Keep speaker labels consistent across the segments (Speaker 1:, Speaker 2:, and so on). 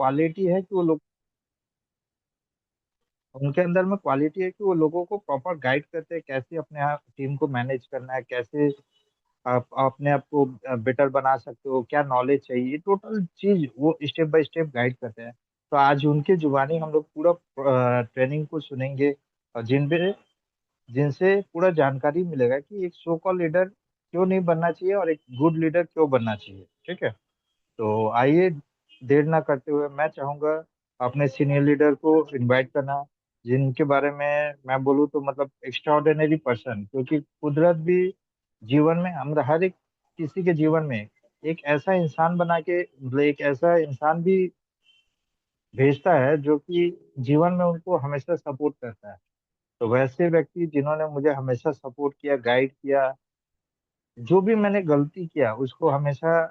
Speaker 1: Quality है कि वो लोग, उनके अंदर में क्वालिटी है कि वो लोगों को प्रॉपर गाइड करते हैं, कैसे अपने आप टीम को मैनेज करना है, कैसे आप अपने आप को बेटर बना सकते हो, क्या नॉलेज चाहिए, टोटल चीज वो स्टेप बाय स्टेप गाइड करते हैं। तो आज उनके जुबानी हम लोग पूरा ट्रेनिंग को सुनेंगे, और जिनसे पूरा जानकारी मिलेगा कि एक सो कॉल लीडर क्यों नहीं बनना चाहिए और एक गुड लीडर क्यों बनना चाहिए। ठीक है, तो आइए, देर ना करते हुए मैं चाहूंगा अपने सीनियर लीडर को इनवाइट करना, जिनके बारे में मैं बोलूँ तो मतलब एक्स्ट्राऑर्डिनरी पर्सन, क्योंकि कुदरत भी जीवन में हम हर एक किसी के जीवन में एक ऐसा इंसान बना के, मतलब एक ऐसा इंसान भी भेजता है जो कि जीवन में उनको हमेशा सपोर्ट करता है। तो वैसे व्यक्ति जिन्होंने मुझे हमेशा सपोर्ट किया, गाइड किया, जो भी मैंने गलती किया उसको हमेशा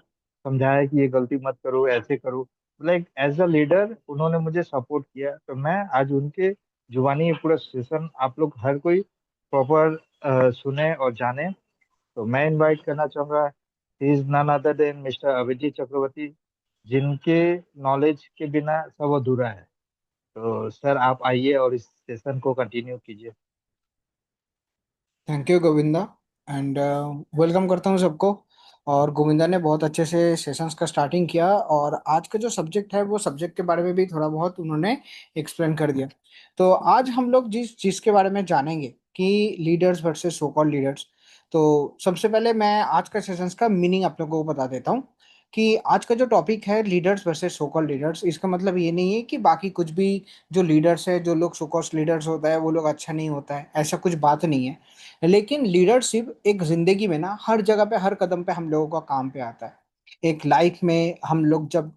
Speaker 1: समझाया कि ये गलती मत करो, ऐसे करो, लाइक एज अ लीडर उन्होंने मुझे सपोर्ट किया। तो मैं आज उनके जुबानी ये पूरा सेशन आप लोग हर कोई प्रॉपर सुने और जाने। तो मैं इनवाइट करना चाहूंगा, he is none other than mister Abhijit Chakraborty, जिनके नॉलेज के बिना सब अधूरा है। तो सर आप आइए और इस सेशन को कंटिन्यू कीजिए।
Speaker 2: Thank you Govinda. And welcome करता हूँ सबको। और गोविंदा ने बहुत अच्छे से सेशंस का स्टार्टिंग किया, और आज का जो सब्जेक्ट है वो सब्जेक्ट के बारे में भी थोड़ा बहुत उन्होंने एक्सप्लेन कर दिया। तो आज हम लोग जिस चीज़ के बारे में जानेंगे कि leaders versus so called leaders. तो सबसे पहले मैं आज का सेशंस का मीनिंग आप लोगों को बता देता हूँ कि आज का जो टॉपिक है leaders versus so called leaders, इसका मतलब ये नहीं है कि बाकी कुछ भी जो लीडर्स है, जो लोग सो कॉल्ड लीडर्स होता है वो लोग अच्छा नहीं होता है, ऐसा कुछ बात नहीं है। लेकिन लीडरशिप एक जिंदगी में ना हर जगह पे हर कदम पे हम लोगों का काम पे आता है। एक लाइफ में हम लोग जब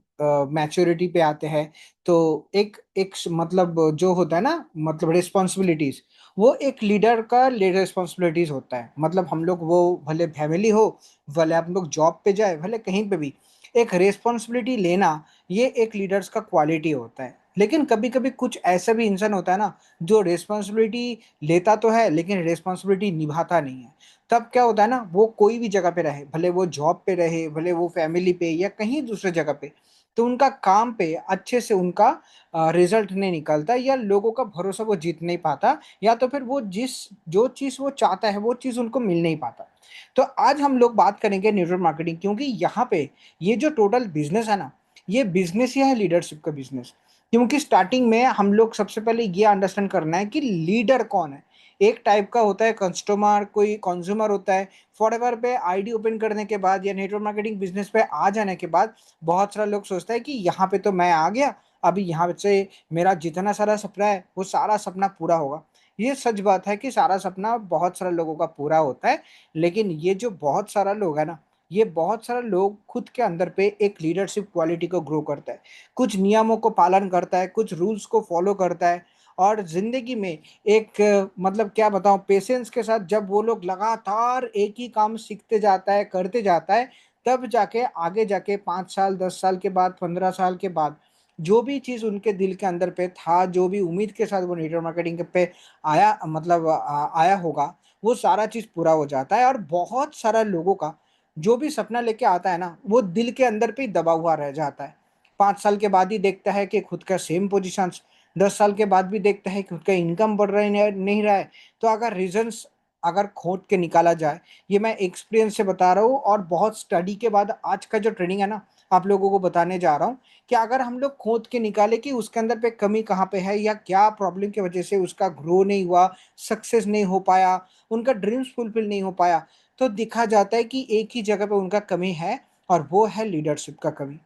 Speaker 2: मैच्योरिटी पे आते हैं, तो एक एक मतलब जो होता है ना, मतलब रिस्पॉन्सिबिलिटीज, वो एक लीडर का लीडर रिस्पॉन्सिबिलिटीज होता है। मतलब हम लोग वो भले फैमिली हो, भले हम लोग जॉब पे जाए, भले कहीं पे भी एक रिस्पॉन्सिबिलिटी लेना, ये एक लीडर्स का क्वालिटी होता है। लेकिन कभी कभी कुछ ऐसा भी इंसान होता है ना, जो रिस्पॉन्सिबिलिटी लेता तो है लेकिन रिस्पॉन्सिबिलिटी निभाता नहीं है। तब क्या होता है ना, वो कोई भी जगह पे रहे, भले वो जॉब पे रहे, भले वो फैमिली पे या कहीं दूसरे जगह पे, तो उनका काम पे अच्छे से उनका रिजल्ट नहीं निकलता, या लोगों का भरोसा वो जीत नहीं पाता, या तो फिर वो जिस जो चीज़ वो चाहता है वो चीज़ उनको मिल नहीं पाता। तो आज हम लोग बात करेंगे नेटवर्क मार्केटिंग, क्योंकि यहाँ पे ये जो टोटल बिजनेस है ना, ये बिजनेस ही है लीडरशिप का बिजनेस। क्योंकि स्टार्टिंग में हम लोग सबसे पहले ये अंडरस्टैंड करना है कि लीडर कौन है। एक टाइप का होता है कस्टमर, कोई कंज्यूमर होता है। फॉरएवर पे आईडी ओपन करने के बाद या नेटवर्क मार्केटिंग बिजनेस पे आ जाने के बाद बहुत सारा लोग सोचता है कि यहाँ पे तो मैं आ गया, अभी यहाँ से मेरा जितना सारा सपना है वो सारा सपना पूरा होगा। ये सच बात है कि सारा सपना बहुत सारे लोगों का पूरा होता है। लेकिन ये जो बहुत सारा लोग है ना, ये बहुत सारे लोग खुद के अंदर पे एक लीडरशिप क्वालिटी को ग्रो करता है, कुछ नियमों को पालन करता है, कुछ रूल्स को फॉलो करता है। और जिंदगी में एक मतलब क्या बताऊं, पेशेंस के साथ जब वो लोग लगातार एक ही काम सीखते जाता है, करते जाता है, तब जाके आगे जाके 5 साल 10 साल के बाद 15 साल के बाद जो भी चीज उनके दिल के अंदर पे था, जो भी उम्मीद के साथ वो नेटवर्क मार्केटिंग पे आया, मतलब आया होगा, वो सारा चीज पूरा हो जाता है। और बहुत सारा लोगों का जो भी सपना लेके आता है ना, वो दिल के अंदर पे ही दबा हुआ रह जाता है। 5 साल के बाद ही देखता है कि खुद का सेम पोजीशन, 10 साल के बाद भी देखता है कि खुद का इनकम बढ़ रहा है नहीं रहा है। तो अगर रीजंस अगर खोद के निकाला जाए, ये मैं एक्सपीरियंस से बता रहा हूँ और बहुत स्टडी के बाद आज का जो ट्रेनिंग है ना, आप लोगों को बताने जा रहा हूँ कि अगर हम लोग खोद के निकाले कि उसके अंदर पे कमी कहाँ पे है, या क्या प्रॉब्लम की वजह से उसका ग्रो नहीं हुआ, सक्सेस नहीं हो पाया, उनका ड्रीम्स फुलफिल नहीं हो पाया, तो दिखा जाता है कि एक ही जगह पे उनका कमी है, और वो है लीडरशिप का कमी।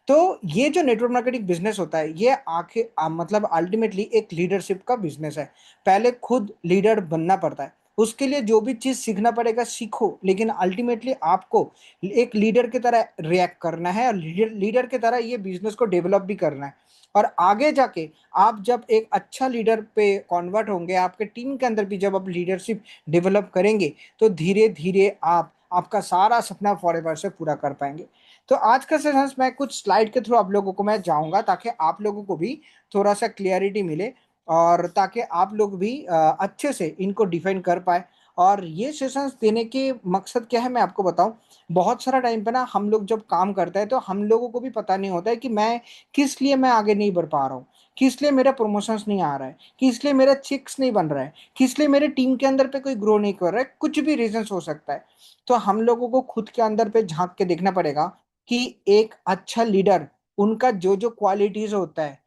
Speaker 2: तो ये जो नेटवर्क मार्केटिंग बिजनेस होता है, ये आखिर मतलब अल्टीमेटली एक लीडरशिप का बिजनेस है। पहले खुद लीडर बनना पड़ता है, उसके लिए जो भी चीज सीखना पड़ेगा सीखो, लेकिन अल्टीमेटली आपको एक लीडर की तरह रिएक्ट करना है, और लीडर की तरह ये बिजनेस को डेवलप भी करना है। और आगे जाके आप जब एक अच्छा लीडर पे कन्वर्ट होंगे, आपके टीम के अंदर भी जब आप लीडरशिप डेवलप करेंगे, तो धीरे धीरे आप आपका सारा सपना फॉरएवर से पूरा कर पाएंगे। तो आज का सेशन मैं कुछ स्लाइड के थ्रू आप लोगों को मैं जाऊंगा, ताकि आप लोगों को भी थोड़ा सा क्लियरिटी मिले, और ताकि आप लोग भी अच्छे से इनको डिफाइन कर पाए, और ये सेशंस देने के मकसद क्या है मैं आपको बताऊं। बहुत सारा टाइम पे ना हम लोग जब काम करते हैं तो हम लोगों को भी पता नहीं होता है कि मैं किस लिए मैं आगे नहीं बढ़ पा रहा हूँ, किस लिए मेरा प्रमोशंस नहीं आ रहा है, किस लिए मेरा चेक्स नहीं बन रहा है, किस लिए मेरे टीम के अंदर पे कोई ग्रो नहीं कर रहा है, कुछ भी रीजंस हो सकता है। तो हम लोगों को खुद के अंदर पे झांक के देखना पड़ेगा कि एक अच्छा लीडर, उनका जो जो क्वालिटीज होता है,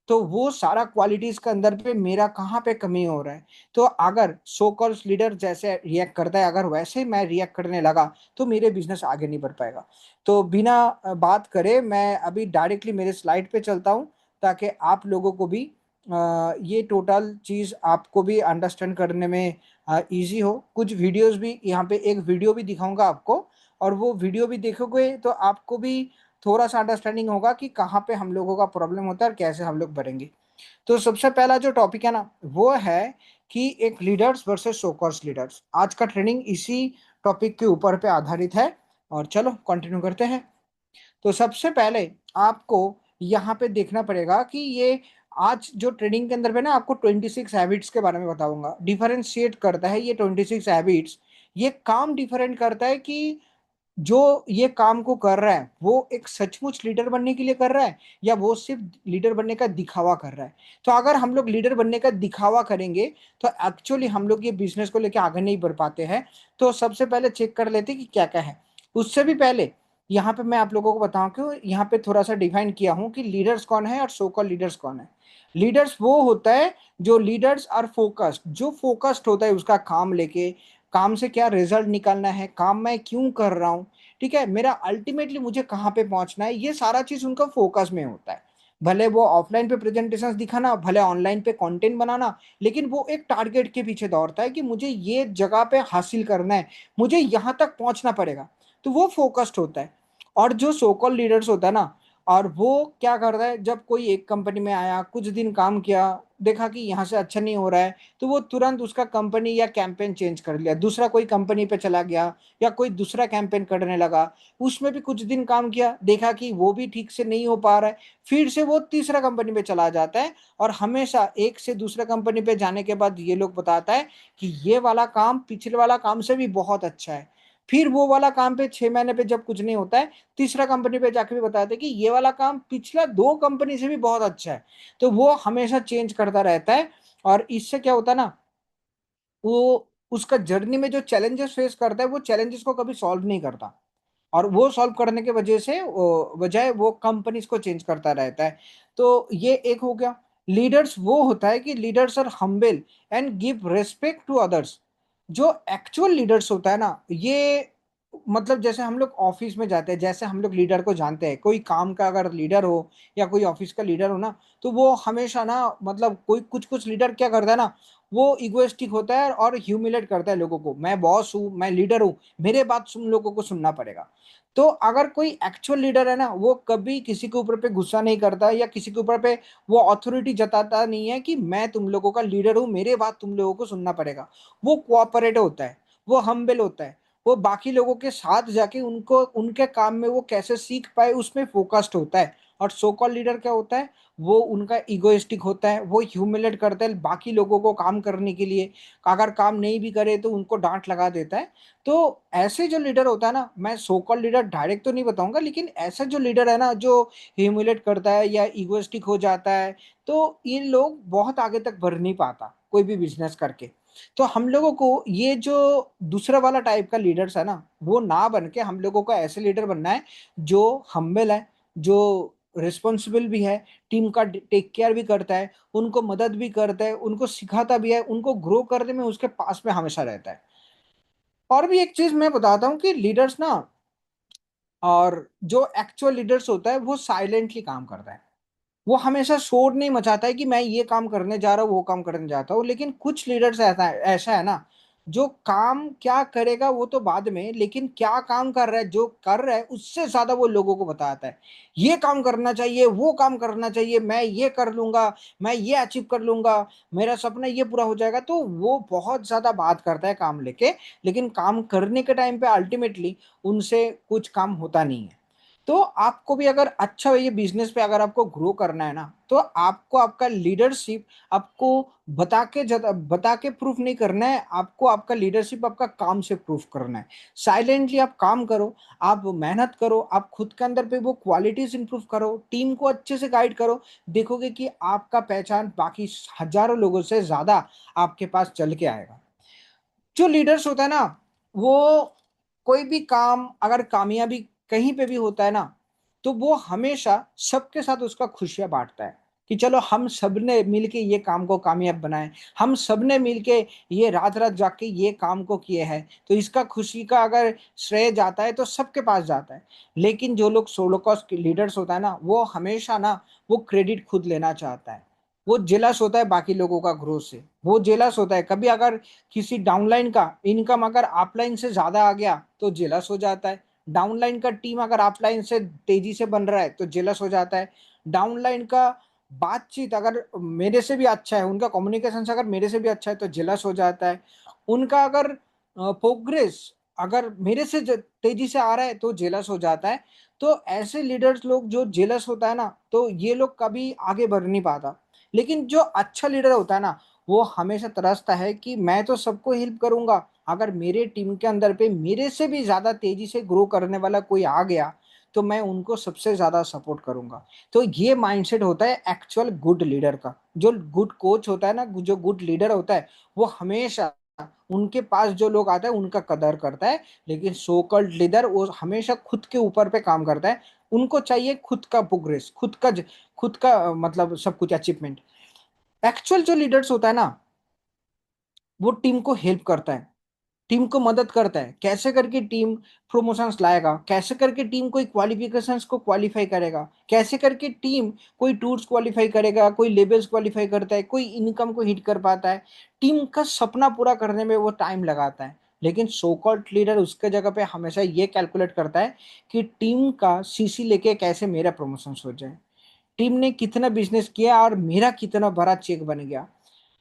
Speaker 2: तो वो सारा क्वालिटीज के अंदर पे मेरा कहाँ पे कमी हो रहा है। तो अगर सो कॉल्ड लीडर जैसे रिएक्ट करता है, अगर वैसे मैं रिएक्ट करने लगा, तो मेरे बिजनेस आगे नहीं बढ़ पाएगा। तो बिना बात करे मैं अभी डायरेक्टली मेरे स्लाइड पे चलता हूँ, ताकि आप लोगों को भी ये टोटल चीज आपको भी अंडरस्टैंड करने में इजी हो। कुछ वीडियोस भी यहाँ पे, एक वीडियो भी दिखाऊंगा आपको, और वो वीडियो भी देखोगे तो आपको भी थोड़ा सा अंडरस्टैंडिंग होगा कि कहाँ पे हम लोगों का प्रॉब्लम होता है और कैसे हम लोग बढ़ेंगे। तो सबसे पहला जो टॉपिक है ना वो है कि एक लीडर्स वर्सेस सोकर्स लीडर्स। आज का ट्रेनिंग इसी टॉपिक के ऊपर पे आधारित है, और चलो कंटिन्यू करते हैं। तो सबसे पहले आपको यहाँ पे देखना पड़ेगा कि ये आज जो ट्रेनिंग के अंदर पे ना आपको 26 हैबिट्स के बारे में बताऊंगा। डिफरेंशिएट करता है ये 26 हैबिट्स, ये काम डिफरेंट करता है कि जो ये काम को कर रहा है वो एक सचमुच लीडर बनने के लिए कर रहा है, या वो सिर्फ लीडर बनने का दिखावा कर रहा है। तो अगर हम लोग लीडर बनने का दिखावा करेंगे तो एक्चुअली हम लोग ये बिजनेस को लेकर आगे नहीं बढ़ पाते हैं। तो सबसे पहले चेक कर लेते हैं कि क्या क्या है। उससे भी पहले यहाँ पे मैं आप लोगों को बताऊं कि यहाँ पे थोड़ा सा डिफाइन किया हूँ कि लीडर्स कौन है और सो कॉल्ड लीडर्स कौन है। लीडर्स वो होता है जो लीडर्स आर फोकस्ड, जो फोकस्ड होता है उसका काम लेके, काम से क्या रिजल्ट निकालना है, काम मैं क्यों कर रहा हूँ, ठीक है, मेरा अल्टीमेटली मुझे कहाँ पे पहुंचना है, ये सारा चीज उनका फोकस में होता है। भले वो ऑफलाइन पे प्रेजेंटेशंस दिखाना, भले ऑनलाइन पे कंटेंट बनाना, लेकिन वो एक टारगेट के पीछे दौड़ता है कि मुझे ये जगह पे हासिल करना है, मुझे यहां तक पहुंचना पड़ेगा। तो वो फोकस्ड होता है। और जो सोकॉल लीडर्स होता है ना, और वो क्या करता है, जब कोई एक कंपनी में आया, कुछ दिन काम किया, देखा कि यहाँ से अच्छा नहीं हो रहा है, तो वो तुरंत उसका कंपनी या कैंपेन चेंज कर लिया, दूसरा कोई कंपनी पे चला गया, या कोई दूसरा कैंपेन करने लगा। उसमें भी कुछ दिन काम किया, देखा कि वो भी ठीक से नहीं हो पा रहा है, फिर से वो तीसरा कंपनी पे चला जाता है। और हमेशा एक से दूसरा कंपनी पे जाने के बाद ये लोग बताता है कि ये वाला काम पिछले वाला काम से भी बहुत अच्छा है। फिर वो वाला काम पे 6 महीने पे जब कुछ नहीं होता है, तीसरा कंपनी पे जाके भी बताते हैं कि ये वाला काम पिछला दो कंपनी से भी बहुत अच्छा है। तो वो हमेशा चेंज करता रहता है। और इससे क्या होता है ना, वो उसका जर्नी में जो चैलेंजेस फेस करता है वो चैलेंजेस को कभी सॉल्व नहीं करता, और वो सॉल्व करने के वजह से बजाय वो कंपनीज को चेंज करता रहता है। तो ये एक हो गया। लीडर्स वो होता है कि leaders are humble and give respect to others. जो एक्चुअल लीडर्स होता है ना, ये मतलब जैसे हम लोग ऑफिस में जाते हैं, जैसे हम लोग लीडर को जानते हैं, कोई काम का अगर लीडर हो या कोई ऑफिस का लीडर हो ना, तो वो हमेशा ना, मतलब कोई कुछ कुछ लीडर क्या करता है ना, वो इगोइस्टिक होता है और ह्यूमिलेट करता है लोगों को। मैं बॉस हूँ, मैं लीडर हूँ, मेरे बात सुन लोगों को सुनना पड़ेगा। तो अगर कोई एक्चुअल लीडर है ना, वो कभी किसी के ऊपर पे गुस्सा नहीं करता, या किसी के ऊपर पे वो अथॉरिटी जताता नहीं है कि मैं तुम लोगों का लीडर हूँ, मेरे बात तुम लोगों को सुनना पड़ेगा। वो कोऑपरेटिव होता है, वो हम्बल होता है, वो बाकी लोगों के साथ जाके उनको उनके काम में वो कैसे सीख पाए उसमें फोकस्ड होता है। और सो कॉल लीडर क्या होता है, वो उनका इगोइस्टिक होता है, वो ह्यूमिलेट करता है बाकी लोगों को काम करने के लिए, अगर काम नहीं भी करे तो उनको डांट लगा देता है। तो ऐसे जो लीडर होता है ना, मैं सो कॉल लीडर डायरेक्ट तो नहीं बताऊंगा, लेकिन ऐसा जो लीडर है ना जो ह्यूमिलेट करता है या इगोइस्टिक हो जाता है, तो ये लोग बहुत आगे तक बढ़ नहीं पाता कोई भी बिजनेस करके। तो हम लोगों को ये जो दूसरा वाला टाइप का लीडर्स है ना, वो ना बन के हम लोगों को ऐसे लीडर बनना है जो हम्बल है, जो रिस्पॉन्सिबल भी है, टीम का टेक केयर भी करता है, उनको मदद भी करता है, उनको सिखाता भी है, उनको ग्रो करने में उसके पास में हमेशा रहता है। और भी एक चीज मैं बताता हूँ कि लीडर्स ना, और जो एक्चुअल लीडर्स होता है वो साइलेंटली काम करता है। वो हमेशा शोर नहीं मचाता है कि मैं ये काम करने जा रहा हूँ, वो काम करने जाता हूँ। लेकिन कुछ लीडर्स ऐसा है ना, जो काम क्या करेगा वो तो बाद में, लेकिन क्या काम कर रहा है, जो कर रहा है उससे ज्यादा वो लोगों को बताता है। ये काम करना चाहिए, वो काम करना चाहिए, मैं ये कर लूंगा, मैं ये अचीव कर लूंगा, मेरा सपना ये पूरा हो जाएगा। तो वो बहुत ज्यादा बात करता है काम लेके, लेकिन काम करने के टाइम पे अल्टीमेटली उनसे कुछ काम होता नहीं है। तो आपको भी अगर अच्छा ये बिजनेस पे अगर आपको ग्रो करना है ना, तो आपको आपका लीडरशिप आपको बता के प्रूफ नहीं करना है, आपको आपका लीडरशिप आपका काम से प्रूफ करना है। साइलेंटली आप काम करो, आप मेहनत करो, आप खुद के अंदर पे वो क्वालिटीज इंप्रूव करो, टीम को अच्छे से गाइड करो। देखोगे कि आपका पहचान बाकी हजारों लोगों से ज्यादा आपके पास चल के आएगा। जो लीडर्स होता है ना, वो कोई भी काम अगर कामयाबी कहीं पे भी होता है ना, तो वो हमेशा सबके साथ उसका खुशियां बांटता है कि चलो हम सबने मिलके ये काम को कामयाब बनाए, हम सबने मिलके ये रात रात जाके ये काम को किए हैं, तो इसका खुशी का अगर श्रेय जाता है तो सबके पास जाता है। लेकिन जो लोग सोलो कॉस्ट लीडर्स होता है ना, वो हमेशा ना वो क्रेडिट खुद लेना चाहता है। वो जेलस होता है बाकी लोगों का ग्रोथ से, वो जेलस होता है कभी अगर किसी डाउनलाइन का इनकम अगर अपलाइन से ज्यादा आ गया तो जेलस हो जाता है। डाउनलाइन का टीम अगर अपलाइन से तेजी से बन रहा है तो जेलस हो जाता है। डाउनलाइन का बातचीत अगर मेरे से भी अच्छा है, उनका कम्युनिकेशन अगर मेरे से भी अच्छा है तो जेलस हो जाता है। उनका अगर प्रोग्रेस अगर मेरे से तेजी से आ रहा है तो जेलस हो जाता है। तो ऐसे लीडर्स लोग जो जेलस होता है ना, तो ये लोग कभी आगे बढ़ नहीं पाता। लेकिन जो अच्छा लीडर होता है ना, वो हमेशा तरसता है कि मैं तो सबको हेल्प करूंगा, अगर मेरे टीम के अंदर पे मेरे से भी ज्यादा तेजी से ग्रो करने वाला कोई आ गया तो मैं उनको सबसे ज्यादा सपोर्ट करूंगा। तो ये माइंडसेट होता है एक्चुअल गुड लीडर का। जो गुड कोच होता है ना, जो गुड लीडर होता है, वो हमेशा उनके पास जो लोग आते हैं उनका कदर करता है। लेकिन सो कॉल्ड लीडर वो हमेशा खुद के ऊपर पे काम करता है। उनको चाहिए खुद का प्रोग्रेस, खुद का मतलब सब कुछ अचीवमेंट। एक्चुअल जो लीडर्स होता है ना, वो टीम को हेल्प करता है, टीम को मदद करता है, कैसे करके टीम प्रमोशंस लाएगा, कैसे करके टीम कोई क्वालिफिकेशंस को क्वालिफाई करेगा, कैसे करके टीम कोई टूर्स क्वालिफाई करेगा, कोई लेवल्स क्वालिफाई करता है, कोई इनकम को हिट कर पाता है। टीम का सपना पूरा करने में वो टाइम लगाता है। लेकिन सो कॉल्ड लीडर उसके जगह पे हमेशा ये कैलकुलेट करता है कि टीम का सीसी लेके कैसे मेरा प्रमोशंस हो जाए, टीम ने कितना बिजनेस किया और मेरा कितना बड़ा चेक बन गया।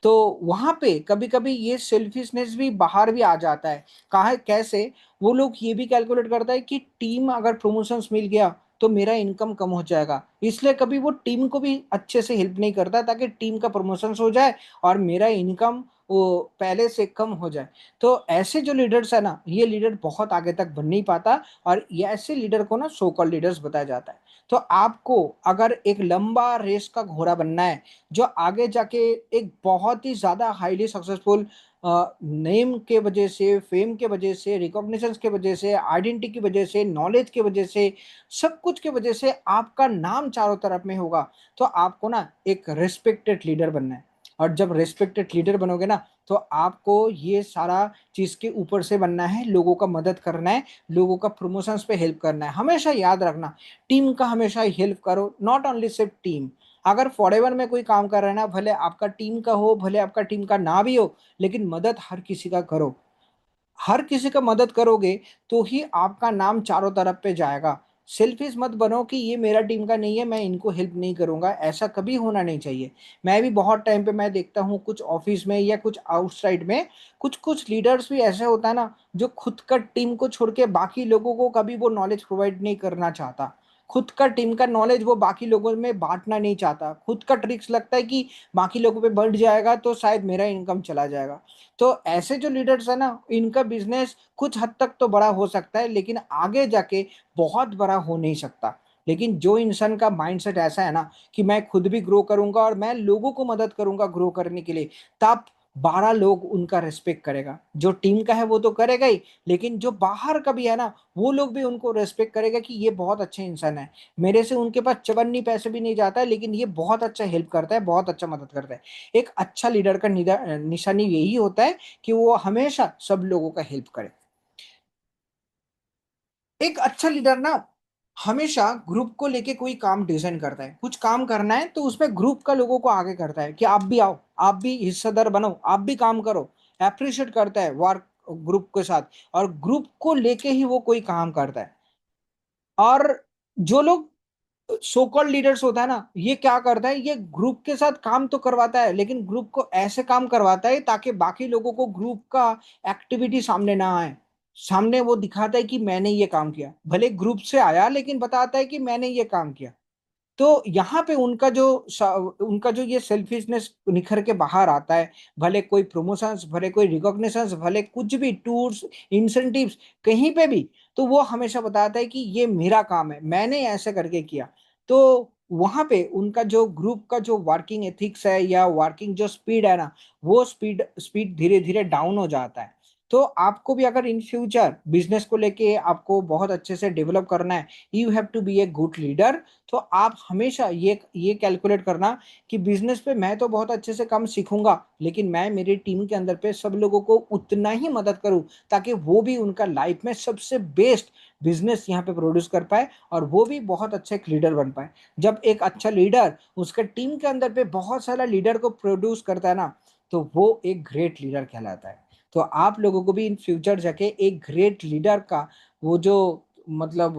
Speaker 2: तो वहां पे कभी कभी ये सेल्फिशनेस भी बाहर भी आ जाता है। कहा कैसे, वो लोग ये भी कैलकुलेट करता है कि टीम अगर प्रमोशंस मिल गया तो मेरा इनकम कम हो जाएगा, इसलिए कभी वो टीम को भी अच्छे से हेल्प नहीं करता ताकि टीम का प्रमोशंस हो जाए और मेरा इनकम वो पहले से कम हो जाए। तो ऐसे जो लीडर्स है ना, ये लीडर बहुत आगे तक बन नहीं पाता। और ये ऐसे लीडर को ना सो कॉल्ड लीडर्स बताया जाता है। तो आपको अगर एक लंबा रेस का घोड़ा बनना है, जो आगे जाके एक बहुत ही ज्यादा हाईली सक्सेसफुल नेम के वजह से, फेम के वजह से, रिकॉग्निशन के वजह से, आइडेंटिटी की वजह से, नॉलेज के वजह से, सब कुछ के वजह से आपका नाम चारों तरफ में होगा, तो आपको ना एक रेस्पेक्टेड लीडर बनना है। और जब रेस्पेक्टेड लीडर बनोगे ना, तो आपको ये सारा चीज के ऊपर से बनना है, लोगों का मदद करना है, लोगों का प्रमोशंस पे हेल्प करना है। हमेशा याद रखना, टीम का हमेशा हेल्प करो, नॉट ओनली सिर्फ टीम। अगर फॉरएवर में कोई काम कर रहा है ना, भले आपका टीम का हो भले आपका टीम का ना भी हो, लेकिन मदद हर किसी का करो। हर किसी का मदद करोगे तो ही आपका नाम चारों तरफ पे जाएगा। सेल्फिश मत बनो कि ये मेरा टीम का नहीं है मैं इनको हेल्प नहीं करूंगा, ऐसा कभी होना नहीं चाहिए। मैं भी बहुत टाइम पे मैं देखता हूँ कुछ ऑफिस में या कुछ आउटसाइड में, कुछ कुछ लीडर्स भी ऐसे होता है ना, जो खुद का टीम को छोड़ के बाकी लोगों को कभी वो नॉलेज प्रोवाइड नहीं करना चाहता। खुद का टीम का नॉलेज वो बाकी लोगों में बांटना नहीं चाहता। खुद का ट्रिक्स लगता है कि बाकी लोगों पे बढ़ जाएगा तो शायद मेरा इनकम चला जाएगा। तो ऐसे जो लीडर्स है ना, इनका बिजनेस कुछ हद तक तो बड़ा हो सकता है लेकिन आगे जाके बहुत बड़ा हो नहीं सकता। लेकिन जो इंसान का माइंडसेट ऐसा है ना कि मैं खुद भी ग्रो करूंगा और मैं लोगों को मदद करूंगा ग्रो करने के लिए, तब 12 लोग उनका रेस्पेक्ट करेगा। जो टीम का है वो तो करेगा ही, लेकिन जो बाहर का भी है ना, वो लोग भी उनको रेस्पेक्ट करेगा कि ये बहुत अच्छे इंसान है। मेरे से उनके पास चवन्नी पैसे भी नहीं जाता है, लेकिन ये बहुत अच्छा हेल्प करता है, बहुत अच्छा मदद करता है। एक अच्छा लीडर का निशानी यही होता है कि वो हमेशा सब लोगों का हेल्प करे। एक अच्छा लीडर ना हमेशा ग्रुप को लेके कोई काम डिजाइन करता है। कुछ काम करना है तो उसमें ग्रुप का लोगों को आगे करता है कि आप भी आओ, आप भी हिस्सेदार बनो, आप भी काम करो। अप्रिशिएट करता है वर्क ग्रुप के साथ, और ग्रुप को लेके ही वो कोई काम करता है। और जो लोग सो कॉल्ड लीडर्स होता है ना, ये क्या करता है, ये ग्रुप के साथ काम तो करवाता है लेकिन ग्रुप को ऐसे काम करवाता है ताकि बाकी लोगों को ग्रुप का एक्टिविटी सामने ना आए। सामने वो दिखाता है कि मैंने ये काम किया, भले ग्रुप से आया लेकिन बताता है कि मैंने ये काम किया। तो यहाँ पे उनका जो ये सेल्फिशनेस निखर के बाहर आता है। भले कोई प्रमोशंस, भले कोई रिकॉग्निशंस, भले कुछ भी टूर्स, इंसेंटिव्स, कहीं पे भी, तो वो हमेशा बताता है कि ये मेरा काम है, मैंने ऐसे करके किया। तो वहां पे उनका जो ग्रुप का जो वर्किंग एथिक्स है या वर्किंग जो स्पीड है ना, वो स्पीड स्पीड धीरे धीरे डाउन हो जाता है। तो आपको भी अगर इन फ्यूचर बिजनेस को लेके आपको बहुत अच्छे से डेवलप करना है, you have to be a good leader. तो आप हमेशा ये कैलकुलेट करना कि बिजनेस पे मैं तो बहुत अच्छे से काम सीखूंगा, लेकिन मैं मेरी टीम के अंदर पे सब लोगों को उतना ही मदद करूं ताकि वो भी उनका लाइफ में सबसे बेस्ट बिजनेस यहाँ पे प्रोड्यूस कर पाए, और वो भी बहुत अच्छा एक लीडर बन पाए। जब एक अच्छा लीडर उसके टीम के अंदर पे बहुत सारा लीडर को प्रोड्यूस करता है ना, तो वो एक ग्रेट लीडर कहलाता है। तो आप लोगों को भी इन फ्यूचर जाके एक ग्रेट लीडर का वो जो मतलब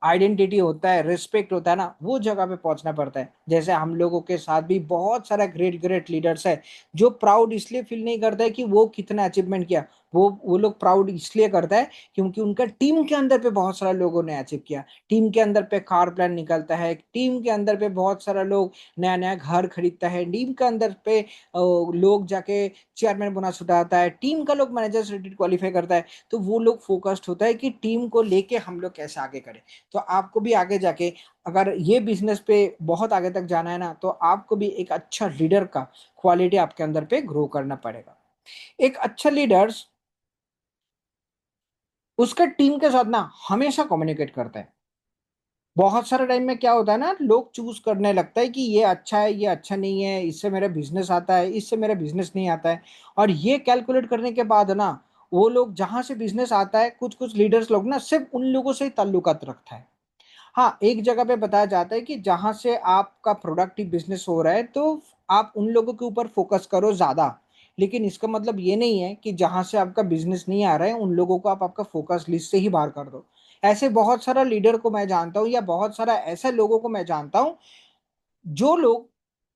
Speaker 2: आइडेंटिटी होता है, रिस्पेक्ट होता है ना, वो जगह पे पहुंचना पड़ता है। जैसे हम लोगों के साथ भी बहुत सारा ग्रेट ग्रेट लीडर्स है जो प्राउड इसलिए फील नहीं करता है कि वो कितना अचीवमेंट किया। वो लोग प्राउड इसलिए करता है क्योंकि उनका टीम के अंदर पे बहुत सारा लोगों ने अचीव किया। टीम के अंदर पे कार प्लान निकलता है, टीम के अंदर पे बहुत सारा लोग नया नया घर खरीदता है, टीम के अंदर पे लोग जाके चेयरमैन बोनस उठाता है, टीम का लोग मैनेजर सर्टिफिकेट क्वालिफाई करता है। तो वो लोग फोकस्ड होता है कि टीम को लेके हम लोग कैसे आगे करें। तो आपको भी आगे जाके अगर ये बिजनेस पे बहुत आगे तक जाना है ना, तो आपको भी एक अच्छा लीडर का क्वालिटी आपके अंदर पे ग्रो करना पड़ेगा। एक अच्छा लीडर उसका टीम के साथ ना हमेशा कम्युनिकेट करता है। बहुत सारे टाइम में क्या होता है ना, लोग चूज करने लगता है कि ये अच्छा है, ये अच्छा नहीं है, इससे मेरा बिजनेस आता है, इससे मेरा बिजनेस नहीं आता है। और ये कैलकुलेट करने के बाद ना, वो लोग जहां से बिजनेस आता है, कुछ कुछ लीडर्स लोग ना सिर्फ उन लोगों से ही ताल्लुकात रखता है। हाँ, एक जगह पे बताया जाता है कि जहां से आपका प्रोडक्टिव बिजनेस हो रहा है तो आप उन लोगों के ऊपर फोकस करो ज्यादा। लेकिन इसका मतलब ये नहीं है कि जहां से आपका बिजनेस नहीं आ रहा है उन लोगों को आप आपका फोकस लिस्ट से ही बाहर कर दो। ऐसे बहुत सारा लीडर को मैं जानता हूँ, या बहुत सारा ऐसे लोगों को मैं जानता हूँ जो लोग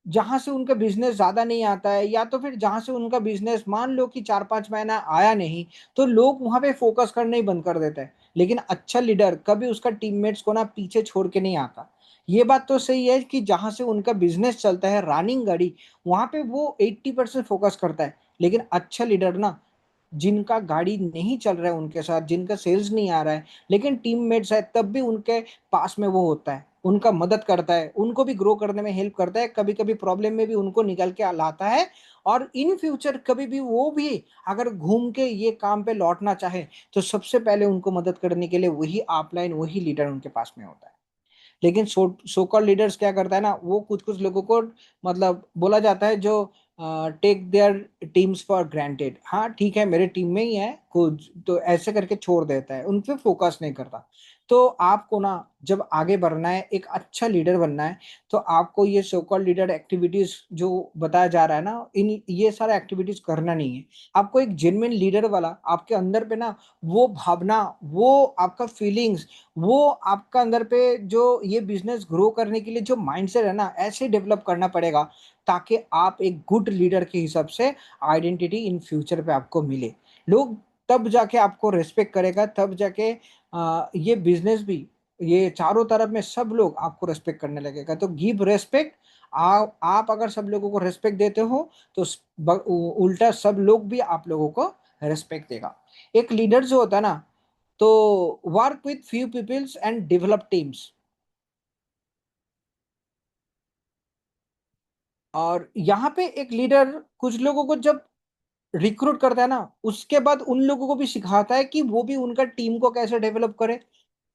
Speaker 2: जहां से उनका बिजनेस ज्यादा नहीं आता है, या तो फिर जहां से उनका बिजनेस मान लो कि 4-5 महीना आया नहीं, तो लोग वहां पे फोकस करना ही बंद कर देते हैं। लेकिन अच्छा लीडर कभी उसका टीममेट्स को ना पीछे छोड़ के नहीं आता। ये बात तो सही है कि जहां से उनका बिजनेस चलता है रनिंग गाड़ी, वहां पे वो 80% फोकस करता है। लेकिन अच्छा लीडर ना, जिनका गाड़ी नहीं चल रहा है उनके साथ, जिनका सेल्स नहीं आ रहा है, लेकिन टीममेट्स है तब भी उनके पास में वो होता है, उनका मदद करता है, उनको भी ग्रो करने में हेल्प करता है, कभी कभी प्रॉब्लम में भी उनको निकल के लाता है। और इन फ्यूचर कभी भी वो भी अगर घूम के ये काम पे लौटना चाहे, तो सबसे पहले उनको मदद करने के लिए वही अपलाइन, वही लीडर उनके पास में होता है। लेकिन सो कॉल्ड लीडर्स क्या करता है ना, वो कुछ कुछ लोगों को मतलब बोला जाता है जो take their teams for granted. हाँ ठीक है, मेरे टीम में ही है कुछ, तो ऐसे करके छोड़ देता है, उन पे फोकस नहीं करता। तो आपको ना जब आगे बढ़ना है, एक अच्छा लीडर बनना है, तो आपको ये सो कॉल्ड लीडर एक्टिविटीज जो बताया जा रहा है ना, इन ये सारा एक्टिविटीज करना नहीं है। आपको एक जेन्युइन लीडर वाला आपके अंदर पे ना वो भावना, वो आपका फीलिंग्स, वो आपका अंदर पे जो ये बिजनेस ग्रो करने के लिए जो माइंडसेट है ना, ऐसे डेवलप करना पड़ेगा ताकि आप एक गुड लीडर के हिसाब से आइडेंटिटी इन फ्यूचर पे आपको मिले। लोग तब जाके आपको रेस्पेक्ट करेगा, तब जाके ये बिजनेस भी, ये चारों तरफ में सब लोग आपको रेस्पेक्ट करने लगेगा। तो गिव रेस्पेक्ट। आप अगर सब लोगों को रेस्पेक्ट देते हो, तो उल्टा सब लोग भी आप लोगों को रेस्पेक्ट देगा। एक लीडर जो होता है ना, तो work with few peoples and develop teams. और यहाँ पे एक लीडर कुछ लोगों को जब रिक्रूट करता है ना, उसके बाद उन लोगों को भी सिखाता है कि वो भी उनका टीम को कैसे डेवलप करे,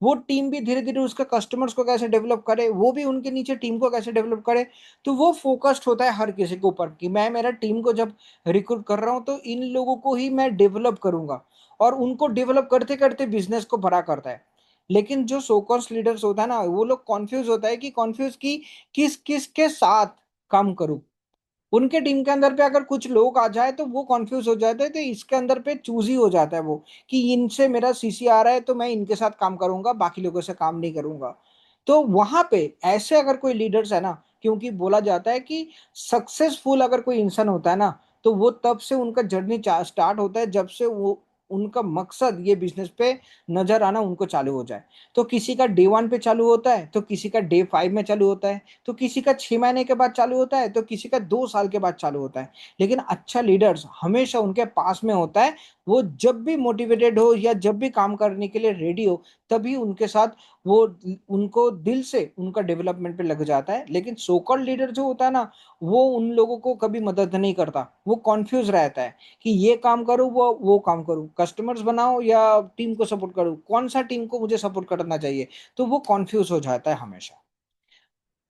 Speaker 2: वो टीम भी धीरे धीरे उसका कस्टमर्स को कैसे डेवलप करे, वो भी उनके नीचे टीम को कैसे डेवलप करे। तो वो फोकस्ड होता है हर किसी के ऊपर कि मैं मेरा टीम को जब रिक्रूट कर रहा हूँ तो इन लोगों को ही मैं डेवलप करूंगा, और उनको डेवलप करते करते बिजनेस को बड़ा करता है। लेकिन जो सोकर्स लीडर्स होता है ना, वो लोग कॉन्फ्यूज होता है कि कॉन्फ्यूज की किस किस के साथ काम करूं। उनके टीम के अंदर पे अगर कुछ लोग आ जाए तो वो कॉन्फ्यूज हो जाते हैं, तो इसके अंदर पे चूज ही हो जाता है वो कि इनसे मेरा सीसी आ रहा है तो मैं इनके साथ काम करूंगा, बाकी लोगों से काम नहीं करूंगा। तो वहां पे ऐसे अगर कोई लीडर्स है ना, क्योंकि बोला जाता है कि सक्सेसफुल अगर कोई इंसान होता है ना, तो वो तब से उनका जर्नी स्टार्ट होता है जब से उनका मकसद ये बिजनेस पे नजर आना उनको चालू हो जाए। तो किसी का डे 1 पे चालू होता है, तो किसी का डे 5 में चालू होता है, तो किसी का 6 महीने के बाद चालू होता है, तो किसी का 2 साल के बाद चालू होता है। लेकिन अच्छा लीडर्स हमेशा उनके पास में होता है। वो जब भी मोटिवेटेड हो या जब भी काम करने के लिए रेडी हो, तभी उनके साथ वो उनको दिल से उनका डेवलपमेंट पे लग जाता है। लेकिन सोकल लीडर जो होता है ना, वो उन लोगों को कभी मदद नहीं करता। वो कॉन्फ्यूज रहता है कि ये काम करूँ वो काम करूँ, कस्टमर्स बनाओ या टीम को सपोर्ट करूँ, कौन सा टीम को मुझे सपोर्ट करना चाहिए। तो वो कॉन्फ्यूज हो जाता है हमेशा।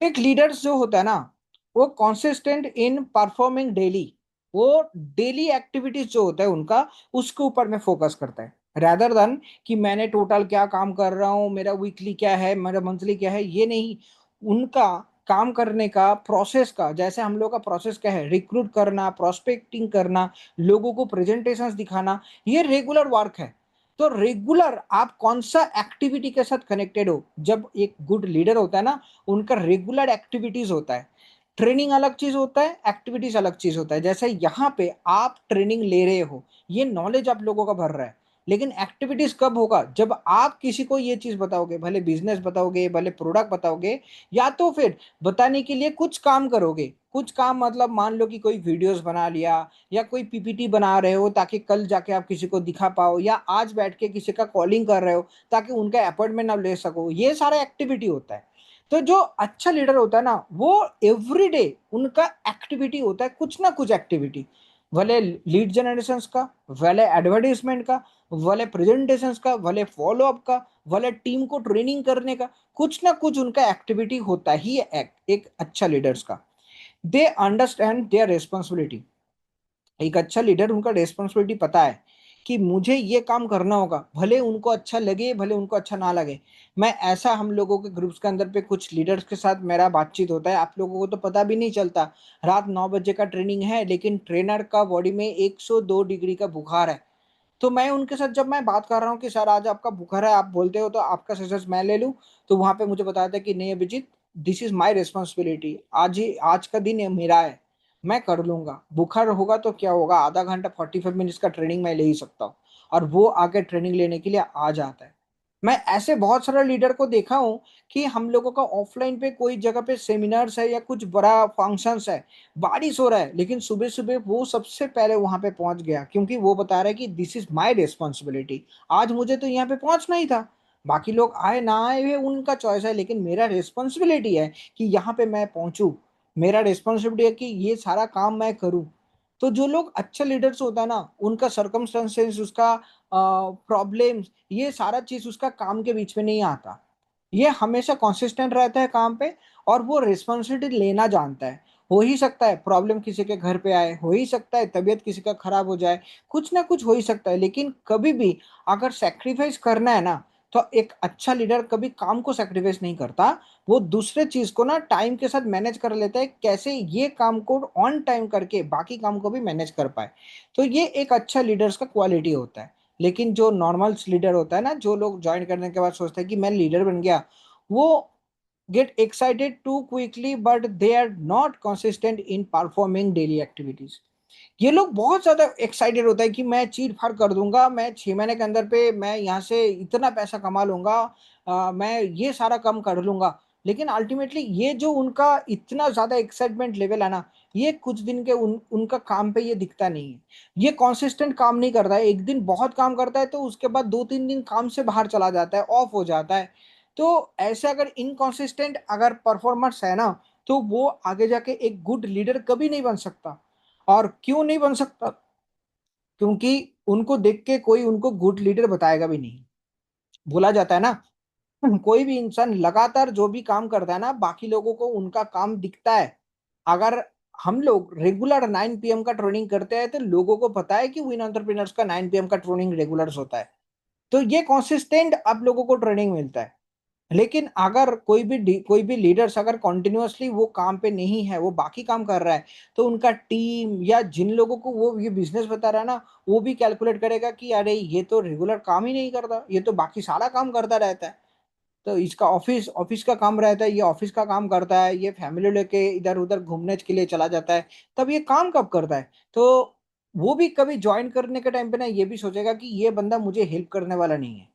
Speaker 2: एक लीडर्स जो होता है ना, वो कॉन्सिस्टेंट इन परफॉर्मिंग डेली। वो डेली एक्टिविटीज जो होता है उनका, उसके ऊपर में फोकस करता है, rather देन कि मैंने टोटल क्या काम कर रहा हूँ, मेरा वीकली क्या है, मेरा मंथली क्या है, ये नहीं। उनका काम करने का प्रोसेस का, जैसे हम लोग का प्रोसेस क्या है, रिक्रूट करना, प्रोस्पेक्टिंग करना, लोगों को प्रेजेंटेशंस दिखाना, ये रेगुलर वर्क है। तो रेगुलर आप कौन सा एक्टिविटी के साथ कनेक्टेड हो। जब एक गुड लीडर होता है ना, उनका रेगुलर एक्टिविटीज होता है। ट्रेनिंग अलग चीज होता है, एक्टिविटीज अलग चीज होता है। जैसे यहाँ पे आप ट्रेनिंग ले रहे हो, ये नॉलेज आप लोगों का भर रहा है। लेकिन एक्टिविटीज कब होगा, जब आप किसी को ये चीज बताओगे, भले बिजनेस बताओगे, भले प्रोडक्ट बताओगे, या तो फिर बताने के लिए कुछ काम करोगे। कुछ काम मतलब मान लो कि कोई वीडियोस बना लिया, या कोई पीपीटी बना रहे हो ताकि कल जाके आप किसी को दिखा पाओ, या आज बैठ के किसी का कॉलिंग कर रहे हो ताकि उनका अपॉइंटमेंट आप ले सको। ये सारा एक्टिविटी होता है। तो जो अच्छा लीडर होता है ना, वो एवरीडे उनका एक्टिविटी होता है, कुछ ना कुछ एक्टिविटी। भले लीड जनरेशन का, भले एडवर्टाइजमेंट का, भले प्रेजेंटेशन का, भले फॉलो अप का, भले टीम को ट्रेनिंग करने का, कुछ ना कुछ उनका एक्टिविटी होता ही है एक अच्छा लीडर्स का। They understand their responsibility. एक अच्छा लीडर, उनका रेस्पॉन्सिबिलिटी पता है कि मुझे ये काम करना होगा, भले उनको अच्छा लगे भले उनको अच्छा ना लगे। मैं ऐसा, हम लोगों के ग्रुप्स के अंदर पे कुछ लीडर्स के साथ मेरा बातचीत होता है, आप लोगों को तो पता भी नहीं चलता। रात 9 बजे का ट्रेनिंग है, लेकिन ट्रेनर का बॉडी में 102 डिग्री का बुखार है। तो मैं उनके साथ जब मैं बात कर रहा हूँ कि सर आज आपका बुखार है, आप बोलते हो तो आपका सेशन मैं ले लूँ, तो वहां पे मुझे बताया था कि नहीं Abhijit, this is my responsibility, आज ही आज का दिन ये मेरा है, मैं कर लूंगा। बुखार होगा तो क्या होगा, आधा घंटा 45 मिनट्स का ट्रेनिंग मैं ले ही सकता हूँ। और वो आके ट्रेनिंग लेने के लिए आ जाता है। मैं ऐसे बहुत सारे लीडर को देखा हूँ कि हम लोगों का ऑफलाइन पे कोई जगह पे सेमिनार्स है या कुछ बड़ा फंक्शंस है, बारिश हो रहा है, लेकिन सुबह सुबह वो सबसे पहले वहां पे पहुंच गया, क्योंकि वो बता रहा है कि दिस इज माय रिस्पॉन्सिबिलिटी। आज मुझे तो यहाँ पे पहुंचना ही था, बाकी लोग आए ना आए हुए उनका चॉइस है, लेकिन मेरा रिस्पॉन्सिबिलिटी है कि यहाँ पे मैं पहुंचू। मेरा रिस्पॉन्सिबिलिटी है कि ये सारा काम मैं करूँ। तो जो लोग अच्छे लीडर्स होता है ना, उनका सर्कमस्टेंसेस, उसका प्रॉब्लम्स, ये सारा चीज उसका काम के बीच में नहीं आता। ये हमेशा कंसिस्टेंट रहता है काम पे, और वो रिस्पॉन्सिबिलिटी लेना जानता है। हो ही सकता है प्रॉब्लम किसी के घर पे आए, हो ही सकता है तबीयत किसी का खराब हो जाए, कुछ ना कुछ हो ही सकता है, लेकिन कभी भी अगर सेक्रीफाइस करना है ना, तो एक अच्छा लीडर कभी काम को सेक्रीफाइस नहीं करता। वो दूसरे चीज को ना टाइम के साथ मैनेज कर लेता है, कैसे ये काम को ऑन टाइम करके बाकी काम को भी मैनेज कर पाए। तो ये एक अच्छा लीडर्स का क्वालिटी होता है। लेकिन जो नॉर्मल लीडर होता है ना, जो लोग ज्वाइन करने के बाद सोचते हैं कि मैं लीडर बन गया, वो get excited too quickly but they are not consistent in performing daily activities। ये लोग बहुत ज्यादा एक्साइटेड होता है कि मैं चीर फाड़ कर दूंगा, मैं 6 महीने के अंदर पे मैं यहाँ से इतना पैसा कमा लूंगा, मैं ये सारा काम कर लूंगा। लेकिन अल्टीमेटली ये जो उनका इतना ज्यादा एक्साइटमेंट लेवल है ना, ये कुछ दिन के उनका काम पे ये दिखता नहीं है। ये कॉन्सिस्टेंट काम नहीं करता है, एक दिन बहुत काम करता है तो उसके बाद 2-3 दिन काम से बाहर चला जाता है, ऑफ हो जाता है। तो ऐसे अगर इनकॉन्सिस्टेंट अगर परफॉर्मेंस है ना, तो वो आगे जाके एक गुड लीडर कभी नहीं बन सकता। और क्यों नहीं बन सकता, क्योंकि उनको देख के कोई उनको गुड लीडर बताएगा भी नहीं। बोला जाता है ना, कोई भी इंसान लगातार जो भी काम करता है ना, बाकी लोगों को उनका काम दिखता है। अगर हम लोग रेगुलर 9 PM का ट्रेनिंग करते हैं, तो लोगों को पता है कि विन एंटरप्रेन्योर्स का 9 PM का ट्रेनिंग रेगुलर होता है। तो ये कंसिस्टेंट आप लोगों को ट्रेनिंग मिलता है। लेकिन अगर कोई भी लीडर्स अगर कॉन्टिन्यूअसली वो काम पे नहीं है, वो बाकी काम कर रहा है, तो उनका टीम या जिन लोगों को वो ये बिजनेस बता रहा है ना, वो भी कैलकुलेट करेगा कि अरे ये तो रेगुलर काम ही नहीं करता, ये तो बाकी सारा काम करता रहता है। तो इसका ऑफिस ऑफिस का काम रहता है, ये ऑफिस का काम करता है, ये फैमिली लेके इधर उधर घूमने के लिए चला जाता है, तब ये काम कब करता है। तो वो भी कभी ज्वाइन करने के टाइम पे ना ये भी सोचेगा कि ये बंदा मुझे हेल्प करने वाला नहीं है।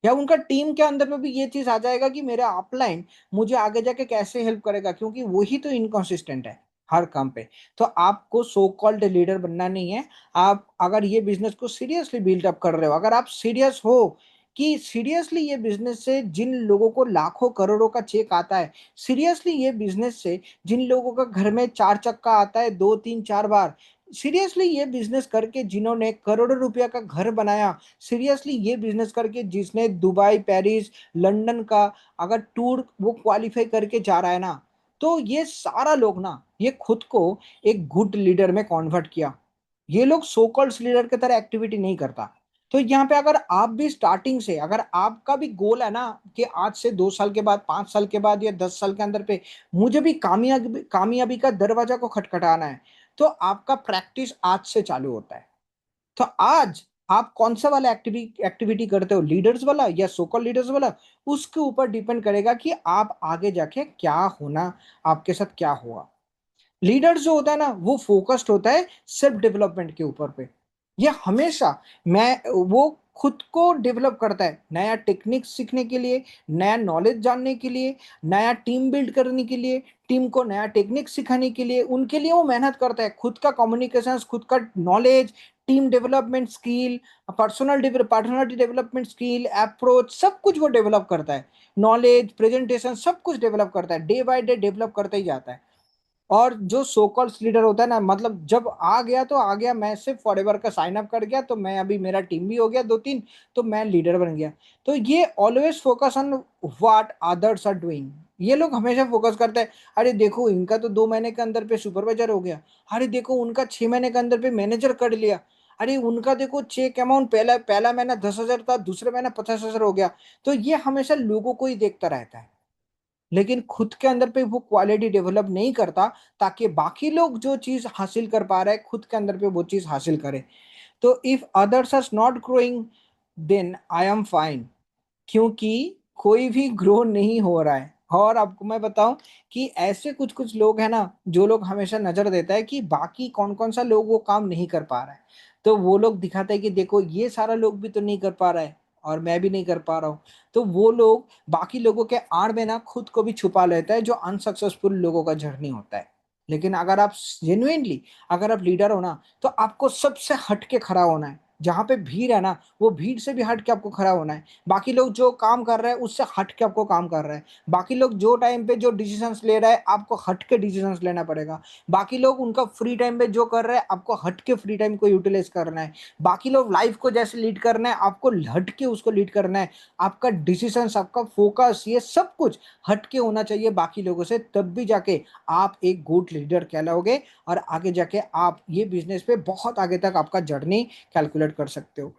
Speaker 2: या उनका टीम के अंदर में भी ये चीज आ जाएगा कि मेरा अपलाइन मुझे आगे जाके कैसे हेल्प करेगा, क्योंकि वही तो इनकॉन्सिस्टेंट है हर काम पे। तो आपको सो कॉल्ड लीडर बनना नहीं है। आप अगर ये बिजनेस को सीरियसली बिल्ड अप कर रहे हो, अगर आप सीरियस हो कि सीरियसली ये बिजनेस से जिन लोगों को लाखों करोड़ों का चेक आता है, सीरियसली ये बिजनेस से जिन लोगों का घर में चार चक्का आता है 2 3 4 बार, सीरियसली ये बिजनेस करके जिन्होंने करोड़ों रुपया का घर बनाया, सीरियसली ये बिजनेस करके जिसने दुबई, पेरिस, लंदन का अगर टूर वो क्वालिफाई करके जा रहा है ना, तो ये सारा लोग ना ये खुद को एक गुड लीडर में कन्वर्ट किया। ये लोग सो कॉल्ड लीडर की तरह एक्टिविटी नहीं करता। तो यहाँ पे अगर आप भी स्टार्टिंग से, अगर आपका भी गोल है ना कि आज से 2 साल के बाद, 5 साल के बाद या 10 साल के अंदर पे मुझे भी कामयाबी कामयाबी का दरवाजा को खटखटाना है, तो आपका प्रैक्टिस आज से चालू होता है। तो आज आप कौन सा वाला एक्टिविटी करते हो, लीडर्स वाला या सोकल लीडर्स वाला, उसके ऊपर डिपेंड करेगा कि आप आगे जाके क्या होना, आपके साथ क्या हुआ। लीडर जो होता है ना वो फोकस्ड होता है सेल्फ डेवलपमेंट के ऊपर पे। ये हमेशा मैं वो खुद को डेवलप करता है नया टेक्निक सीखने के लिए, नया नॉलेज जानने के लिए, नया टीम बिल्ड करने के लिए, टीम को नया टेक्निक सिखाने के लिए, उनके लिए वो मेहनत करता है। खुद का कम्युनिकेशन, खुद का knowledge, team development skill, personality development skill, approach, सब कुछ वो डेवलप करता है। नॉलेज, प्रेजेंटेशन, सब कुछ डेवलप करता है, डे बाय डे डेवलप करते ही जाता है। और जो सो कॉल्ड लीडर होता है ना, मतलब जब आ गया तो आ गया, मैं सिर्फ फॉरएवर का साइन अप कर गया तो मैं अभी मेरा टीम भी हो गया 2 3, तो मैं लीडर बन गया। तो ये always focus on what others are doing. ये लोग हमेशा फोकस करते हैं, अरे देखो इनका तो 2 महीने के अंदर पे सुपरवाइजर हो गया, अरे देखो उनका 6 महीने के अंदर पे मैनेजर कर लिया, अरे उनका देखो चेक अमाउंट पहला पहला महीना 10,000 था, दूसरे महीना 50,000 हो गया। तो ये हमेशा लोगों को ही देखता रहता है, लेकिन खुद के अंदर पे वो क्वालिटी डेवलप नहीं करता ताकि बाकी लोग जो चीज हासिल कर पा रहे हैं खुद के अंदर पे वो चीज हासिल करे। तो if others are not growing then I am fine, क्योंकि कोई भी ग्रो नहीं हो रहा है। और आपको मैं बताऊं कि ऐसे कुछ कुछ लोग हैं ना जो लोग हमेशा नजर देता है कि बाकी कौन कौन सा लोग वो काम नहीं कर पा रहा है, तो वो लोग दिखाते हैं कि देखो ये सारा लोग भी तो नहीं कर पा रहा है और मैं भी नहीं कर पा रहा हूँ। तो वो लोग बाकी लोगों के आड़ में ना खुद को भी छुपा लेता है, जो अनसक्सेसफुल लोगों का जर्नी होता है। लेकिन अगर आप जेन्युइनली, अगर आप लीडर हो ना, तो आपको सबसे हट के खड़ा होना है। जहां पे भीड़ है ना, वो भीड़ से भी हट के आपको खड़ा होना है। बाकी लोग जो काम कर रहे हैं उससे हट के आपको काम कर रहा है। बाकी लोग जो टाइम पे जो डिसीजंस ले रहा है आपको हट के डिसीजंस लेना पड़ेगा। बाकी लोग उनका फ्री टाइम पे जो कर रहे हैं आपको हट के फ्री टाइम को यूटिलाइज करना है। बाकी लोग लाइफ को जैसे लीड करना है आपको हट के उसको लीड करना है। आपका डिसीजंस, आपका फोकस, ये सब कुछ हट के होना चाहिए बाकी लोगों से, तब भी जाके आप एक गुड लीडर कहलाओगे। और आगे जाके आप ये बिजनेस पे बहुत आगे तक आपका जर्नी कैलकुलेट कर सकते हो।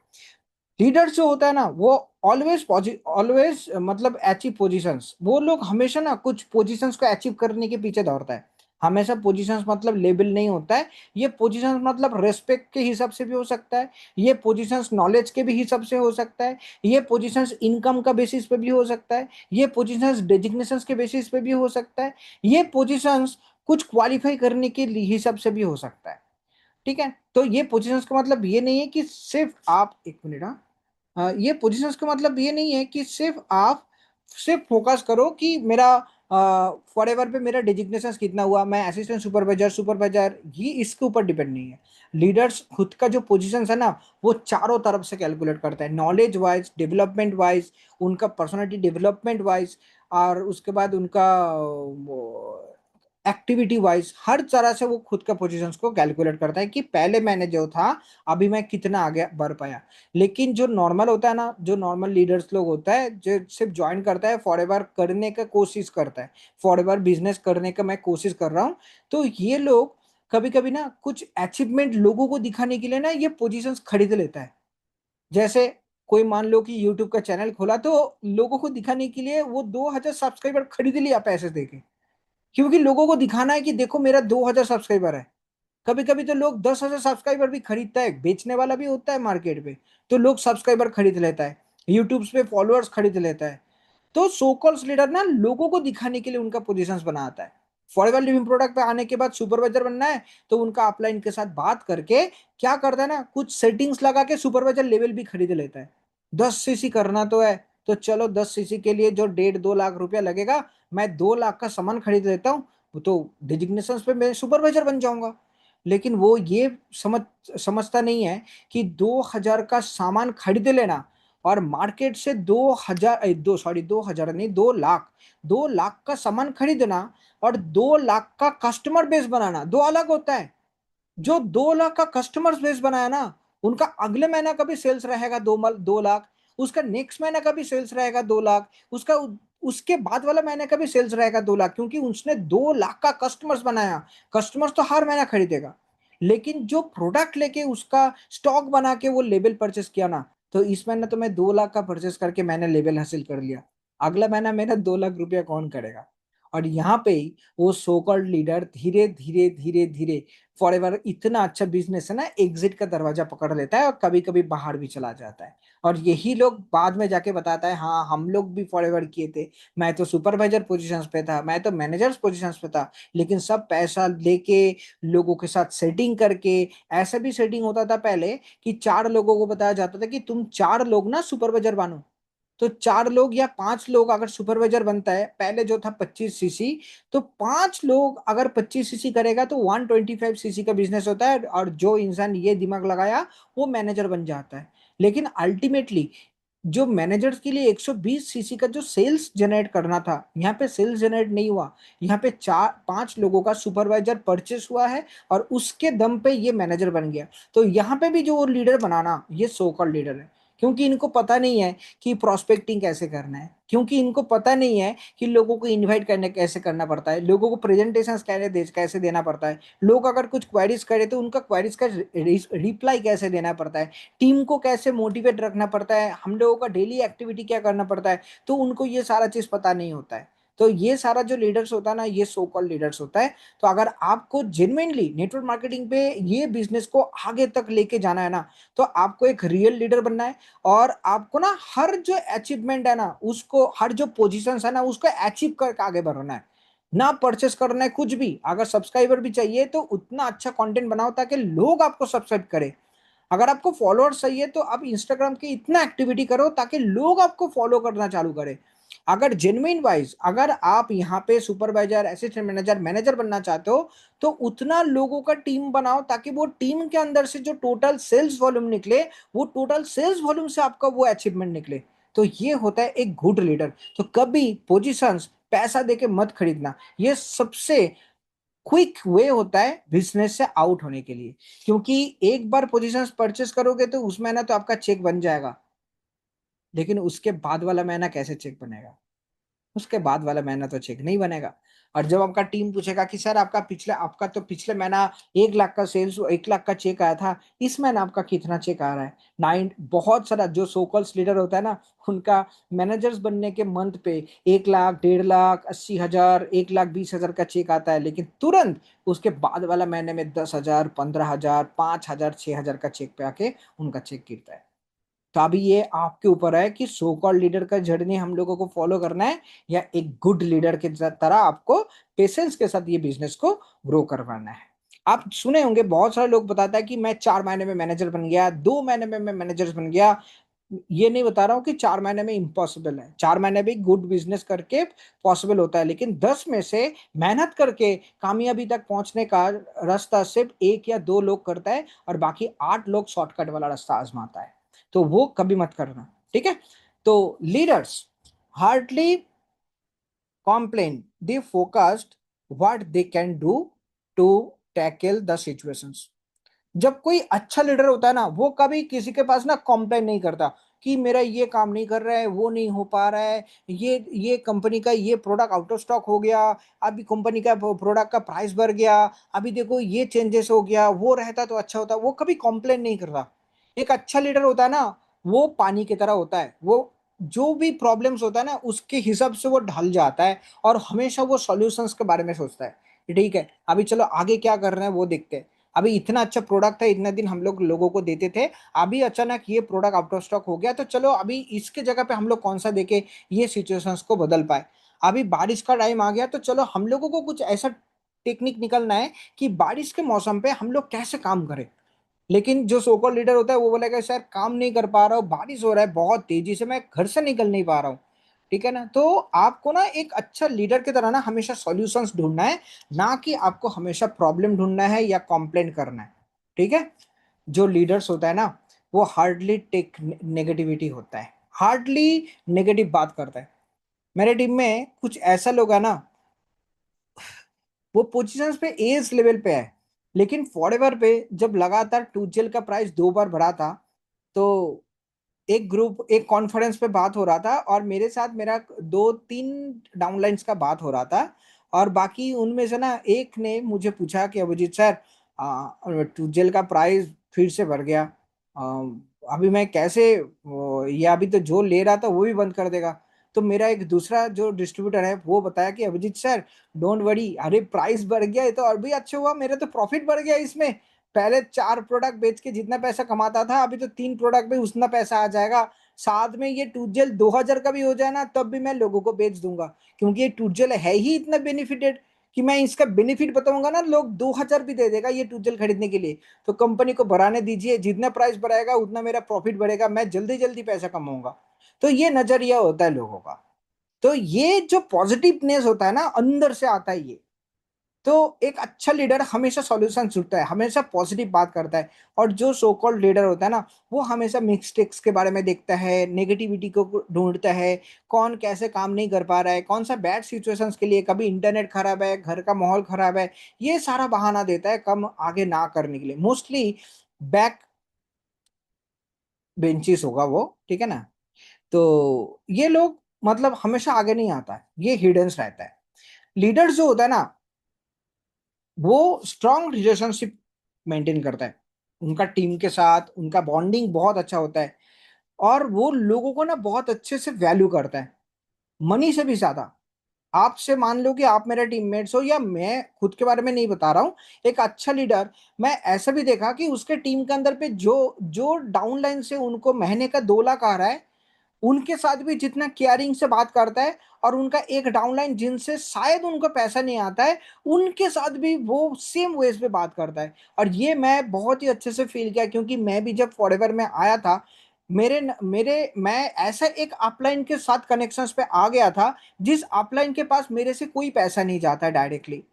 Speaker 2: लीडर जो होता है ना वो ऑलवेज ऑलवेज मतलब अचीव पोजीशंस, वो लोग हमेशा ना कुछ पोजीशंस को अचीव करने के पीछे दौड़ता है। हमेशा पोजीशंस मतलब लेबल नहीं होता है। ये पोजीशंस मतलब रेस्पेक्ट के हिसाब से भी हो सकता है, ये पोजीशंस नॉलेज के भी हिसाब से हो सकता है, ये पोजीशंस इनकम का बेसिस पे भी हो सकता है, ये पोजीशंस डेजिग्नेशंस के बेसिस पे भी हो सकता है, ये पोजीशंस कुछ क्वालिफाई करने के हिसाब से भी हो सकता है। ठीक है, तो ये पोजीशंस का मतलब ये नहीं है कि सिर्फ आप, एक मिनट, हाँ, ये पोजीशंस का मतलब ये नहीं है कि सिर्फ आप सिर्फ फोकस करो कि मेरा फॉर एवर पे मेरा डिजिग्नेशन कितना हुआ, मैं असिस्टेंट सुपरवाइजर, सुपरवाइजर, ये इसके ऊपर डिपेंड नहीं है। लीडर्स खुद का जो पोजीशंस है ना वो चारों तरफ से कैलकुलेट करता है, नॉलेज वाइज, डेवलपमेंट वाइज, उनका पर्सनालिटी डेवलपमेंट वाइज, और उसके बाद उनका एक्टिविटी वाइज, हर तरह से वो खुद का पोजीशंस को कैलकुलेट करता है कि पहले मैंने जो था अभी मैं कितना आगे बढ़ पाया। लेकिन जो नॉर्मल होता है ना, जो नॉर्मल लीडर्स लोग होता है जो सिर्फ ज्वाइन करता है फॉर एवर करने का कोशिश करता है, फॉर एवर बिजनेस करने का मैं कोशिश कर रहा हूँ, तो ये लोग कभी कभी ना कुछ अचीवमेंट लोगों को दिखाने के लिए ना ये पोजीशंस खरीद लेता है। जैसे कोई मान लो कि यूट्यूब का चैनल खोला तो लोगों को दिखाने के लिए वो 2,000 सब्सक्राइबर खरीद लिया पैसे देके, क्योंकि लोगों को दिखाना है कि देखो मेरा 2,000 सब्सक्राइबर है। कभी कभी तो लोग 10,000 सब्सक्राइबर भी खरीदता है, बेचने वाला भी होता है मार्केट पे, तो लोग सब्सक्राइबर खरीद लेता है, यूट्यूब पे फॉलोअर्स खरीद लेता है। तो सो कॉल्ड लीडर ना लोगों को दिखाने के लिए उनका पोजीशंस बनाता है। फॉरएवर लिविंग प्रोडक्ट पे आने के बाद सुपरवाइजर बनना है, तो उनका अपलाइन के साथ बात करके क्या करता है ना, कुछ सेटिंग्स लगा के सुपरवाइजर लेवल भी खरीद लेता है। 10 सीसी करना तो है, तो चलो 10 सीसी के लिए जो 1.5-2 लाख रुपया लगेगा, मैं 2 लाख का सामान खरीद लेता हूँ, तो डिजिग्नेशन पे मैं सुपरवाइजर बन जाऊंगा। लेकिन वो ये समझ समझता नहीं है कि 2,000 का सामान खरीद लेना और मार्केट से 2,000, 2,000 नहीं, 2 लाख, 2 लाख का सामान खरीदना और 2 लाख का कस्टमर बेस बनाना दो अलग होता है। जो 2 लाख का कस्टमर बेस बनाया ना, उनका अगले महीना का भी सेल्स रहेगा 2 लाख, उसका नेक्स्ट महीना का भी सेल्स रहेगा 2 लाख, उसका उसके बाद वाला महीने का भी सेल्स रहेगा 2 लाख, क्योंकि उसने 2 लाख का कस्टमर्स बनाया। कस्टमर्स तो हर महीना खरीदेगा, लेकिन जो प्रोडक्ट लेके उसका स्टॉक बना के वो लेबल परचेस किया ना, तो इस महीने तो मैं 2 लाख का परचेस करके मैंने लेबल हासिल कर लिया, अगला महीना मेरा 2 लाख रुपया कौन करेगा। और यहाँ पे ही वो सो कॉल्ड लीडर धीरे धीरे धीरे धीरे, फॉरएवर इतना अच्छा बिजनेस है ना, एग्जिट का दरवाजा पकड़ लेता है और कभी कभी बाहर भी चला जाता है। और यही लोग बाद में जाके बताता है, हाँ हम लोग भी फॉरएवर किए थे, मैं तो सुपरवाइजर पोजीशंस पे था, मैं तो मैनेजर्स पोजीशंस पे था, लेकिन सब पैसा लेके लोगों के साथ सेटिंग करके, ऐसा भी सेटिंग होता था पहले कि 4 लोगों को बताया जाता था कि तुम 4 लोग ना सुपरवाइजर बनो। तो 4 लोग या 5 लोग अगर सुपरवाइजर बनता है, पहले जो था 25 सीसी, तो 5 लोग अगर 25 सीसी करेगा तो 125 सीसी का बिजनेस होता है, और जो इंसान ये दिमाग लगाया वो मैनेजर बन जाता है। लेकिन अल्टीमेटली जो मैनेजर्स के लिए 120 सीसी का जो सेल्स जनरेट करना था, यहाँ पे सेल्स जनरेट नहीं हुआ। यहाँ पे 4-5 लोगों का सुपरवाइजर परचेस हुआ है और उसके दम पे ये मैनेजर बन गया। तो यहाँ पे भी जो लीडर बनाना, ये सो कॉल्ड लीडर है, क्योंकि इनको पता नहीं है कि प्रोस्पेक्टिंग कैसे करना है, क्योंकि इनको पता नहीं है कि लोगों को इनवाइट करने कैसे करना पड़ता है, लोगों को प्रेजेंटेशन कैसे देना पड़ता है, लोग अगर कुछ क्वेरीज करे तो उनका क्वेरीज का रिप्लाई कैसे देना पड़ता है, टीम को कैसे मोटिवेट रखना पड़ता है, हम लोगों का डेली एक्टिविटी क्या करना पड़ता है, तो उनको ये सारा चीज पता नहीं होता है। तो ये सारा जो लीडर्स होता है ना, ये सो कॉल्ड लीडर्स होता है। तो अगर आपको जेन्युइनली नेटवर्क मार्केटिंग पे ये बिजनेस को आगे तक लेके जाना है ना, तो आपको एक रियल लीडर बनना है। और आपको ना हर जो अचीवमेंट है ना उसको, हर जो पोजीशन है ना उसको अचीव करके आगे बढ़ना है, ना परचेस करना है कुछ भी। अगर सब्सक्राइबर भी चाहिए तो उतना अच्छा कंटेंट बनाओ ताकि लोग आपको सब्सक्राइब करें। अगर आपको फॉलोअर्स चाहिए तो आप इंस्टाग्राम की इतना एक्टिविटी करो ताकि लोग आपको फॉलो करना चालू करें। अगर जेन्युइन वाइज अगर आप यहाँ पे सुपरवाइजर, असिस्टेंट मैनेजर, मैनेजर बनना चाहते हो, तो उतना लोगों का टीम बनाओ ताकि वो टीम के अंदर से जो टोटल सेल्स वॉल्यूम निकले, वो टोटल सेल्स वॉल्यूम से आपका वो अचीवमेंट निकले। तो ये होता है एक गुड लीडर। तो कभी पोजीशंस पैसा देके मत खरीदना, ये सबसे क्विक वे होता है बिजनेस से आउट होने के लिए। क्योंकि एक बार पोजीशंस परचेस करोगे तो उस महीना तो आपका चेक बन जाएगा, लेकिन उसके बाद वाला महीना कैसे चेक बनेगा, उसके बाद वाला महीना तो चेक नहीं बनेगा। और जब आपका टीम पूछेगा कि सर आपका तो पिछले महीना 1 लाख का सेल्स, 1 लाख का चेक आया था, इस महीना आपका कितना चेक आ रहा है। नाइन बहुत सारा जो सोकल्स लीडर होता है ना, उनका मैनेजर्स बनने के मंथ पे 1 लाख, 1.5 लाख, 80,000, 1,20,000 का चेक आता है, लेकिन तुरंत उसके बाद वाला महीने में 10,000, 15,000, 5,000, 6,000 का चेक पे आके उनका चेक गिरता है। तो अभी ये आपके ऊपर है कि सो कॉल्ड लीडर का जर्नी हम लोगों को फॉलो करना है, या एक गुड लीडर के तरह आपको पेशेंस के साथ ये बिजनेस को ग्रो करवाना है। आप सुने होंगे बहुत सारे लोग बताता है कि मैं 4 महीने में मैनेजर बन गया, 2 महीने में मैं मैनेजर बन गया। ये नहीं बता रहा हूँ कि 4 महीने में इम्पॉसिबल है, 4 महीने भी गुड बिजनेस करके पॉसिबल होता है, लेकिन 10 में से मेहनत करके कामयाबी तक पहुंचने का रास्ता सिर्फ 1 या 2 लोग करता है, और बाकी 8 लोग शॉर्टकट वाला रास्ता आजमाता है। तो वो कभी मत करना, ठीक है। तो leaders hardly complain, they focused what they can do to tackle the situations। जब कोई अच्छा लीडर होता है ना, वो कभी किसी के पास ना कॉम्प्लेन नहीं करता कि मेरा ये काम नहीं कर रहा है, वो नहीं हो पा रहा है, ये कंपनी का ये प्रोडक्ट आउट ऑफ स्टॉक हो गया, अभी कंपनी का प्रोडक्ट का प्राइस बढ़ गया, अभी देखो ये चेंजेस हो गया, वो रहता तो अच्छा होता। वो कभी कॉम्प्लेन नहीं करता। एक अच्छा लीडर होता है ना, वो पानी की तरह होता है, वो जो भी प्रॉब्लम्स होता है ना उसके हिसाब से वो ढल जाता है, और हमेशा वो सॉल्यूशंस के बारे में सोचता है। ठीक है, अभी चलो आगे क्या कर रहे हैं वो देखते हैं। अभी इतना अच्छा प्रोडक्ट है, इतने दिन हम लोग लोगों को देते थे, अभी अचानक ये प्रोडक्ट आउट ऑफ स्टॉक हो गया, तो चलो अभी इसके जगह पे हम लोग कौन सा देके ये सिचुएशंस को बदल पाए। अभी बारिश का टाइम आ गया, तो चलो हम लोगों को कुछ ऐसा टेक्निक निकलना है कि बारिश के मौसम पे हम लोग कैसे काम करें। लेकिन जो सोकॉल लीडर होता है वो बोलेगा सर काम नहीं कर पा रहा हूँ, बारिश हो रहा है बहुत तेजी से, मैं घर से निकल नहीं पा रहा हूँ। ठीक है ना। तो आपको ना एक अच्छा लीडर की तरह ना हमेशा सॉल्यूशंस ढूंढना है, ना कि आपको हमेशा प्रॉब्लम ढूंढना है या कंप्लेंट करना है। ठीक है। जो लीडर्स होता है ना, वो हार्डली टेक नेगेटिविटी होता है, हार्डली नेगेटिव बात करता है। मेरे टीम में कुछ ऐसा लोग है ना, वो पोजीशंस पे एज लेवल पे है, लेकिन फॉरएवर पे जब लगातार टूजेल का प्राइस 2 बार बढ़ा था, तो एक कॉन्फ्रेंस पे बात हो रहा था और मेरे साथ मेरा 2-3 डाउनलाइंस का बात हो रहा था। और बाकी उनमें से ना एक ने मुझे पूछा कि अभिजीत सर, टूजेल का प्राइस फिर से बढ़ गया, अभी मैं कैसे, या अभी तो जो ले रहा था वो भी बंद कर देगा। तो मेरा एक दूसरा जो डिस्ट्रीब्यूटर है वो बताया कि अभिजीत सर डोंट वरी, अरे प्राइस बढ़ गया ये तो और भी अच्छा हुआ, मेरा तो प्रॉफिट बढ़ गया इसमें। पहले 4 प्रोडक्ट बेच के जितना पैसा कमाता था, अभी तो 3 प्रोडक्ट पे उतना पैसा आ जाएगा। साथ में ये टूटजेल 2,000 का भी हो जाए ना, तब भी मैं लोगों को बेच दूंगा, क्योंकि ये टूटजेल है ही इतना बेनिफिटेड कि मैं इसका बेनिफिट बताऊंगा ना, लोग 2,000 भी दे देगा ये टूटजेल खरीदने के लिए। तो कंपनी को बढ़ाने दीजिए, जितना प्राइस बढ़ाएगा उतना मेरा प्रॉफिट बढ़ेगा, मैं जल्दी जल्दी पैसा कमाऊंगा। तो ये नजरिया होता है लोगों का। तो ये जो पॉजिटिवनेस होता है ना, अंदर से आता है ये। तो एक अच्छा लीडर हमेशा सॉल्यूशन ढूंढता है, हमेशा पॉजिटिव बात करता है। और जो सो कॉल्ड लीडर होता है ना, वो हमेशा मिस्टेक्स के बारे में देखता है, नेगेटिविटी को ढूंढता है, कौन कैसे काम नहीं कर पा रहा है, कौन सा बैड सिचुएशंस के लिए, कभी इंटरनेट खराब है, घर का माहौल खराब है, ये सारा बहाना देता है कम आगे ना करने के लिए। मोस्टली बैक बेंचिस होगा वो। ठीक है ना। तो ये लोग मतलब हमेशा आगे नहीं आता है, ये हिडन्स रहता है। लीडर्स जो होता है ना, वो स्ट्रांग रिलेशनशिप मेंटेन करता है, उनका टीम के साथ उनका बॉन्डिंग बहुत अच्छा होता है। और वो लोगों को ना बहुत अच्छे से वैल्यू करता है, मनी से भी ज्यादा। आपसे मान लो कि आप मेरे टीममेट्स हो, या मैं खुद के बारे में नहीं बता रहा हूँ, एक अच्छा लीडर, मैं ऐसा भी देखा कि उसके टीम के अंदर पे जो जो डाउनलाइन से उनको महीने का 2 लाख आ रहा है, उनके साथ भी जितना केयरिंग से बात करता है। और उनका एक डाउनलाइन जिनसे शायद उनको पैसा नहीं आता है, उनके साथ भी वो सेम वेज पे बात करता है। और ये मैं बहुत ही अच्छे से फील किया, क्योंकि मैं भी जब फॉरएवर में आया था, मेरे मेरे मैं ऐसा एक अपलाइन के साथ कनेक्शंस पे आ गया था, जिस अपलाइन के पास मेरे से कोई पैसा नहीं जाता डायरेक्टली।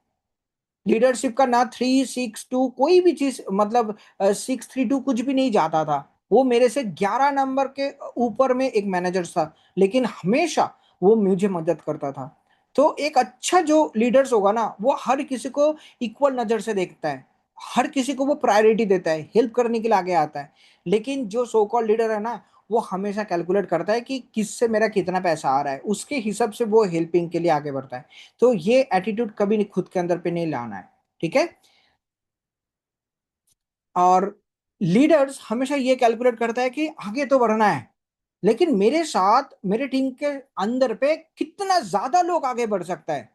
Speaker 2: लीडरशिप का ना 362 कोई भी चीज, मतलब 632 कुछ भी नहीं जाता था। वो मेरे से 11 नंबर के ऊपर में एक मैनेजर था, लेकिन हमेशा वो मुझे मदद करता था। तो एक अच्छा जो लीडर्स होगा ना, वो हर किसी को इक्वल नजर से देखता है, हर किसी को वो प्रायोरिटी देता है, हेल्प करने के लिए आगे आता है। लेकिन जो सो कॉल लीडर है ना, वो हमेशा कैलकुलेट करता है कि किससे मेरा कितना पैसा आ रहा है, उसके हिसाब से वो हेल्पिंग के लिए आगे बढ़ता है। तो ये एटीट्यूड कभी नहीं खुद के अंदर पे नहीं लाना है। ठीक है। और लीडर्स हमेशा ये कैलकुलेट करता है कि आगे तो बढ़ना है, लेकिन मेरे साथ मेरे टीम के अंदर पे कितना ज्यादा लोग आगे बढ़ सकता है।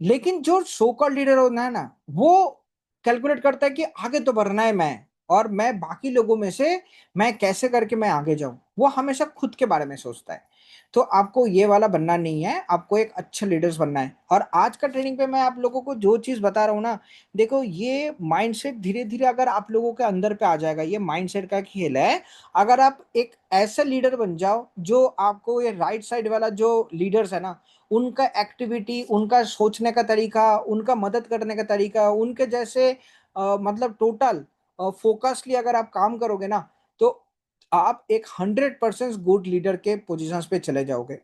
Speaker 2: लेकिन जो सो कॉल्ड लीडर होना है ना, वो कैलकुलेट करता है कि आगे तो बढ़ना है मैं, और मैं बाकी लोगों में से मैं कैसे करके मैं आगे जाऊं, वो हमेशा खुद के बारे में सोचता है। तो आपको ये वाला बनना नहीं है, आपको एक अच्छा लीडर्स बनना है। और आज का ट्रेनिंग पे मैं आप लोगों को जो चीज बता रहा हूँ ना, देखो ये माइंडसेट धीरे धीरे अगर आप लोगों के अंदर पे आ जाएगा, ये माइंडसेट का खेल है। अगर आप एक ऐसा लीडर बन जाओ, जो आपको ये राइट साइड वाला जो लीडर्स है ना, उनका एक्टिविटी, उनका सोचने का तरीका, उनका मदद करने का तरीका, उनके जैसे मतलब टोटल फोकसली अगर आप काम करोगे ना, तो आप एक 100% गुड लीडर के पोजीशंस पे चले जाओगे।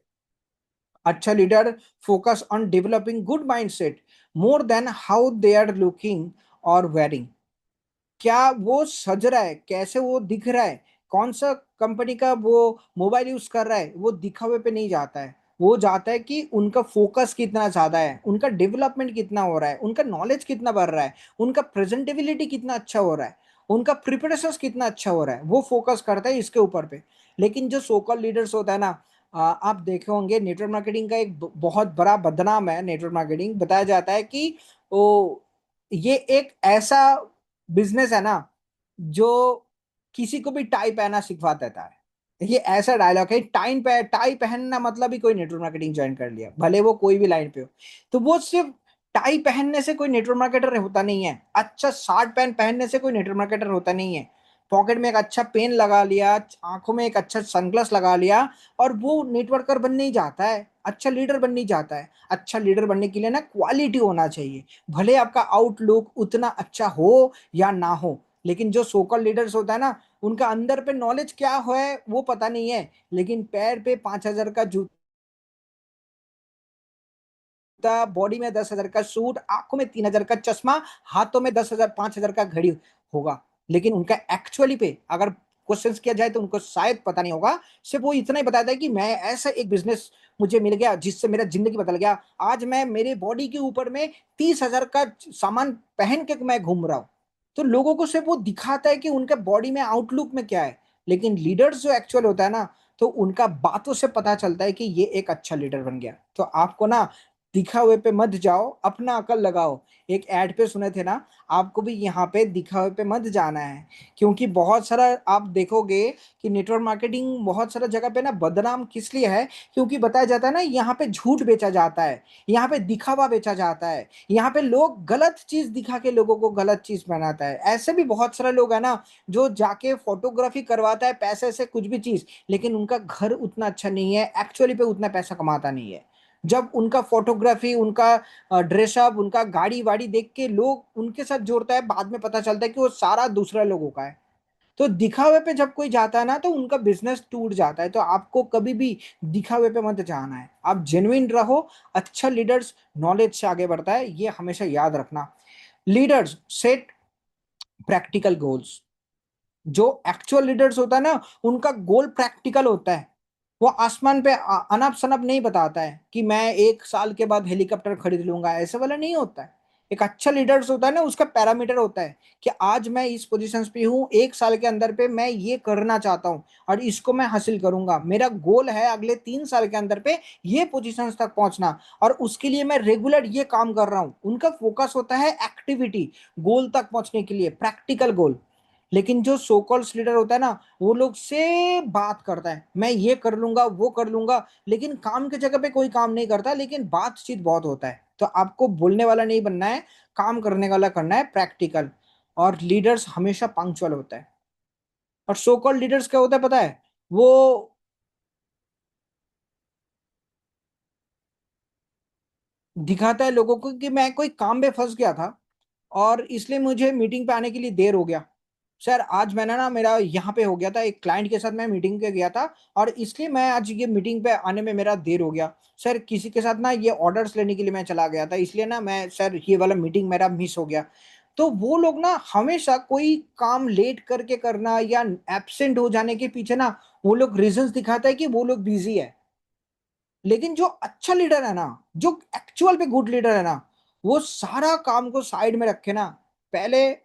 Speaker 2: अच्छा leader focus on developing good mindset more than how they are looking और वेयरिंग। क्या वो सज रहा है, कैसे वो दिख रहा है, कौन सा कंपनी का वो मोबाइल यूज कर रहा है, वो दिखावे पे नहीं जाता है। वो जाता है कि उनका फोकस कितना ज्यादा है, उनका डेवलपमेंट कितना हो रहा है, उनका नॉलेज कितना बढ़ रहा है, उनका प्रेजेंटेबिलिटी कितना अच्छा हो रहा है, उनका प्रिपरेशन कितना अच्छा हो रहा है, वो फोकस करता है इसके ऊपर पे। लेकिन जो सोकल लीडर्स होता है ना, आप देखे होंगे नेटवर्क मार्केटिंग का एक बहुत बड़ा बदनाम है। नेटवर्क मार्केटिंग बताया जाता है कि वो ये एक ऐसा बिजनेस है ना, जो किसी को भी टाई पहना सिखवा देता है। ये ऐसा डायलॉग है, टाई पहनना मतलब ही कोई नेटवर्क मार्केटिंग ज्वाइन कर लिया, भले वो कोई भी लाइन पे हो। तो वो सिर्फ टाई पहनने से कोई नेटवर्क मार्केटर होता नहीं है, अच्छा शर्ट पैंट पहनने से कोई नेटवर्क मार्केटर होता नहीं है। पॉकेट में एक अच्छा पेन लगा लिया, आंखों में एक अच्छा सनग्लास लगा लिया, और वो नेटवर्कर बन नहीं जाता है, अच्छा लीडर बन नहीं जाता है। अच्छा लीडर बनने के लिए ना क्वालिटी होना चाहिए। भले आपका आउटलुक उतना अच्छा हो या ना हो, लेकिन जो सोकल लीडर्स होता है ना, उनका अंदर पे नॉलेज क्या है वो पता नहीं है, लेकिन पैर पे 5,000 का जूता, बॉडी में 10,000 का सूट, आंखों में 3,000 का चश्मा, हाथों में 10,000 5,000 का घड़ी होगा, लेकिन उनका एक्चुअली पे अगर क्वेश्चंस किया जाए तो उनको शायद पता नहीं होगा। सिर्फ वो इतना ही बताता है कि मैं ऐसा एक बिजनेस मुझे मिल गया जिससे मेरा जिंदगी बदल गया, आज मैं मेरे बॉडी के ऊपर में 30,000 का सामान पहन के मैं घूम रहा हूँ। तो लोगों को सिर्फ वो दिखाता है कि उनके बॉडी में आउटलुक में क्या है, लेकिन लीडर्स जो एक्चुअल होता है ना, तो उनका बातों से पता चलता है कि ये एक अच्छा लीडर बन गया। तो आपको ना दिखावे पे मत जाओ, अपना अकल लगाओ। एक एड पे सुने थे ना, आपको भी यहाँ पे दिखावे पे मत जाना है। क्योंकि बहुत सारा आप देखोगे कि नेटवर्क मार्केटिंग बहुत सारा जगह पे ना बदनाम किस लिए है, क्योंकि बताया जाता है ना यहाँ पे झूठ बेचा जाता है, यहाँ पे दिखावा बेचा जाता है, यहाँ पे लोग गलत चीज दिखा के लोगों को गलत चीज बनाता है। ऐसे भी बहुत सारे लोग है ना जो जाके फोटोग्राफी करवाता है पैसे से कुछ भी चीज, लेकिन उनका घर उतना अच्छा नहीं है, एक्चुअली पे उतना पैसा कमाता नहीं है। जब उनका फोटोग्राफी, उनका ड्रेसअप, उनका गाड़ी वाड़ी देख के लोग उनके साथ जोड़ता है, बाद में पता चलता है कि वो सारा दूसरा लोगों का है। तो दिखावे पे जब कोई जाता है ना तो उनका बिजनेस टूट जाता है। तो आपको कभी भी दिखावे पे मत जाना है, आप जेन्युइन रहो। अच्छा लीडर्स नॉलेज से आगे बढ़ता है, ये हमेशा याद रखना। Leaders set practical goals. जो एक्चुअल लीडर्स होता है ना, उनका गोल प्रैक्टिकल होता है। वो आसमान पे अनप शनप नहीं बताता है कि मैं 1 साल के बाद हेलीकॉप्टर खरीद लूंगा, ऐसे वाला नहीं होता है। एक अच्छा लीडर्स होता है ना, उसका पैरामीटर होता है कि आज मैं इस पोजीशन पे हूँ, 1 साल के अंदर पे मैं ये करना चाहता हूँ और इसको मैं हासिल करूंगा। मेरा गोल है अगले 3 साल के अंदर पे ये पोजीशन तक पहुंचना, और उसके लिए मैं रेगुलर ये काम कर रहा हूँ। उनका फोकस होता है एक्टिविटी, गोल तक पहुंचने के लिए प्रैक्टिकल गोल। लेकिन जो सो कॉल्ड लीडर होता है ना, वो लोग से बात करता है, मैं ये कर लूंगा वो कर लूंगा, लेकिन काम की जगह पे कोई काम नहीं करता, लेकिन बातचीत बहुत होता है। तो आपको बोलने वाला नहीं बनना है, काम करने वाला करना है, प्रैक्टिकल। और लीडर्स हमेशा पंक्चुअल होता है। और सो कॉल्ड लीडर्स क्या होता है पता है, वो दिखाता है लोगों को कि मैं कोई काम में फंस गया था और इसलिए मुझे मीटिंग पे आने के लिए देर हो गया। सर आज मैंने ना, मेरा यहाँ पे हो गया था, एक क्लाइंट के साथ मैं मीटिंग पे गया था और इसलिए मैं आज ये मीटिंग पे आने में मेरा देर हो गया। सर किसी के साथ ना ये ऑर्डर्स लेने के लिए मैं चला गया था, इसलिए ना मैं, सर ये वाला मीटिंग मेरा मिस हो गया। तो वो लोग ना हमेशा कोई काम लेट करके करना या एब्सेंट हो जाने के पीछे ना, वो लोग रीजंस दिखाता है कि वो लोग बिजी है। लेकिन जो अच्छा लीडर है ना, जो एक्चुअल पे गुड लीडर है ना, वो सारा काम को साइड में रखे ना, पहले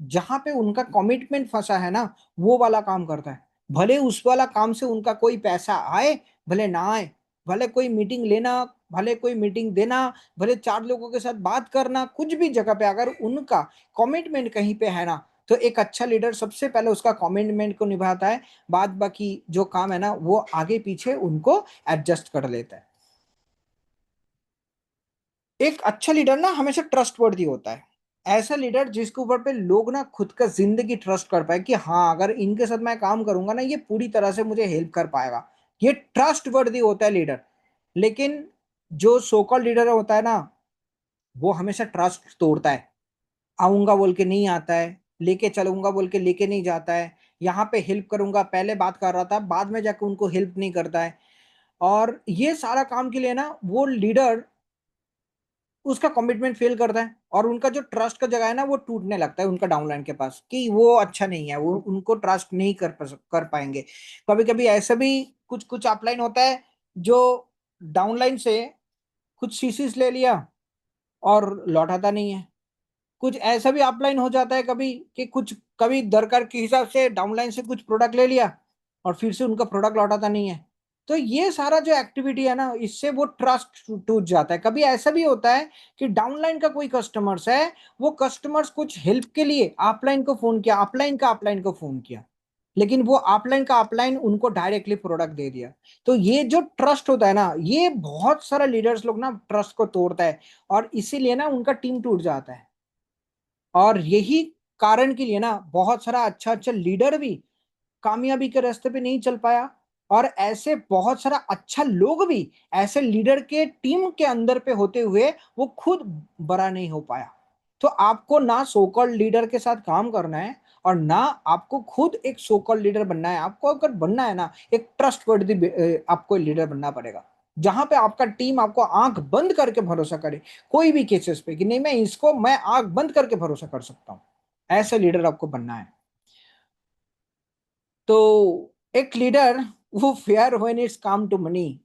Speaker 2: जहां पे उनका कमिटमेंट फंसा है ना, वो वाला काम करता है। भले उस वाला काम से उनका कोई पैसा आए, भले ना आए, भले कोई मीटिंग लेना, भले कोई मीटिंग देना, भले 4 लोगों के साथ बात करना, कुछ भी जगह पे अगर उनका कमिटमेंट कहीं पे है ना, तो एक अच्छा लीडर सबसे पहले उसका कमिटमेंट को निभाता है। बाद बाकी जो काम है ना, वो आगे पीछे उनको एडजस्ट कर लेता है। एक अच्छा लीडर ना हमेशा ट्रस्ट वर्दी होता है। ऐसा लीडर जिसके ऊपर पे लोग ना खुद का जिंदगी ट्रस्ट कर पाए कि हाँ अगर इनके साथ मैं काम करूंगा ना, ये पूरी तरह से मुझे हेल्प कर पाएगा। ये ट्रस्ट वर्दी होता है लीडर। लेकिन जो सोकॉल लीडर होता है ना, वो हमेशा ट्रस्ट तोड़ता है। आऊंगा बोल के नहीं आता है, लेके चलूंगा बोल के लेके नहीं जाता है, यहाँ पे हेल्प करूंगा पहले बात कर रहा था, बाद में जाके उनको हेल्प नहीं करता है। और ये सारा काम के लिए ना वो लीडर उसका कमिटमेंट फेल करता है, और उनका जो ट्रस्ट का जगह है ना वो टूटने लगता है उनका डाउनलाइन के पास, कि वो अच्छा नहीं है, वो उनको ट्रस्ट नहीं कर पाएंगे। कभी कभी ऐसा भी कुछ कुछ अपलाइन होता है जो डाउनलाइन से कुछ सीसीस ले लिया और लौटाता नहीं है। कुछ ऐसा भी अपलाइन हो जाता है कभी कि कुछ कभी दरकार के हिसाब से डाउनलाइन से कुछ प्रोडक्ट ले लिया और फिर से उनका प्रोडक्ट लौटाता नहीं है। तो ये सारा जो एक्टिविटी है ना, इससे वो ट्रस्ट टूट जाता है। कभी ऐसा भी होता है कि डाउनलाइन का कोई कस्टमर्स है, वो कस्टमर्स कुछ हेल्प के लिए अपलाइन को फोन किया, अपलाइन का अपलाइन को फोन किया, लेकिन वो ऑफलाइन का ऑफलाइन उनको डायरेक्टली प्रोडक्ट दे दिया। तो ये जो ट्रस्ट होता है ना, ये बहुत सारा लीडर्स लोग ना ट्रस्ट को तोड़ता है, और इसीलिए ना उनका टीम टूट जाता है। और यही कारण के लिए ना बहुत सारा अच्छा अच्छा लीडर भी कामयाबी के रास्ते पे नहीं चल पाया, और ऐसे बहुत सारा अच्छा लोग भी ऐसे लीडर के टीम के अंदर पे होते हुए वो खुद बड़ा नहीं हो पाया। तो आपको ना सोकल लीडर के साथ काम करना है, और ना आपको खुद एक सोकल लीडर बनना है। आपको अगर बनना है ना, एक ट्रस्ट वर्दी आपको लीडर बनना पड़ेगा, जहां पे आपका टीम आपको आंख बंद करके भरोसा करे कोई भी केसेस पे, कि नहीं मैं आंख बंद करके भरोसा कर सकता हूँ। ऐसे लीडर आपको बनना है। तो एक लीडर वो fair when it's come to money.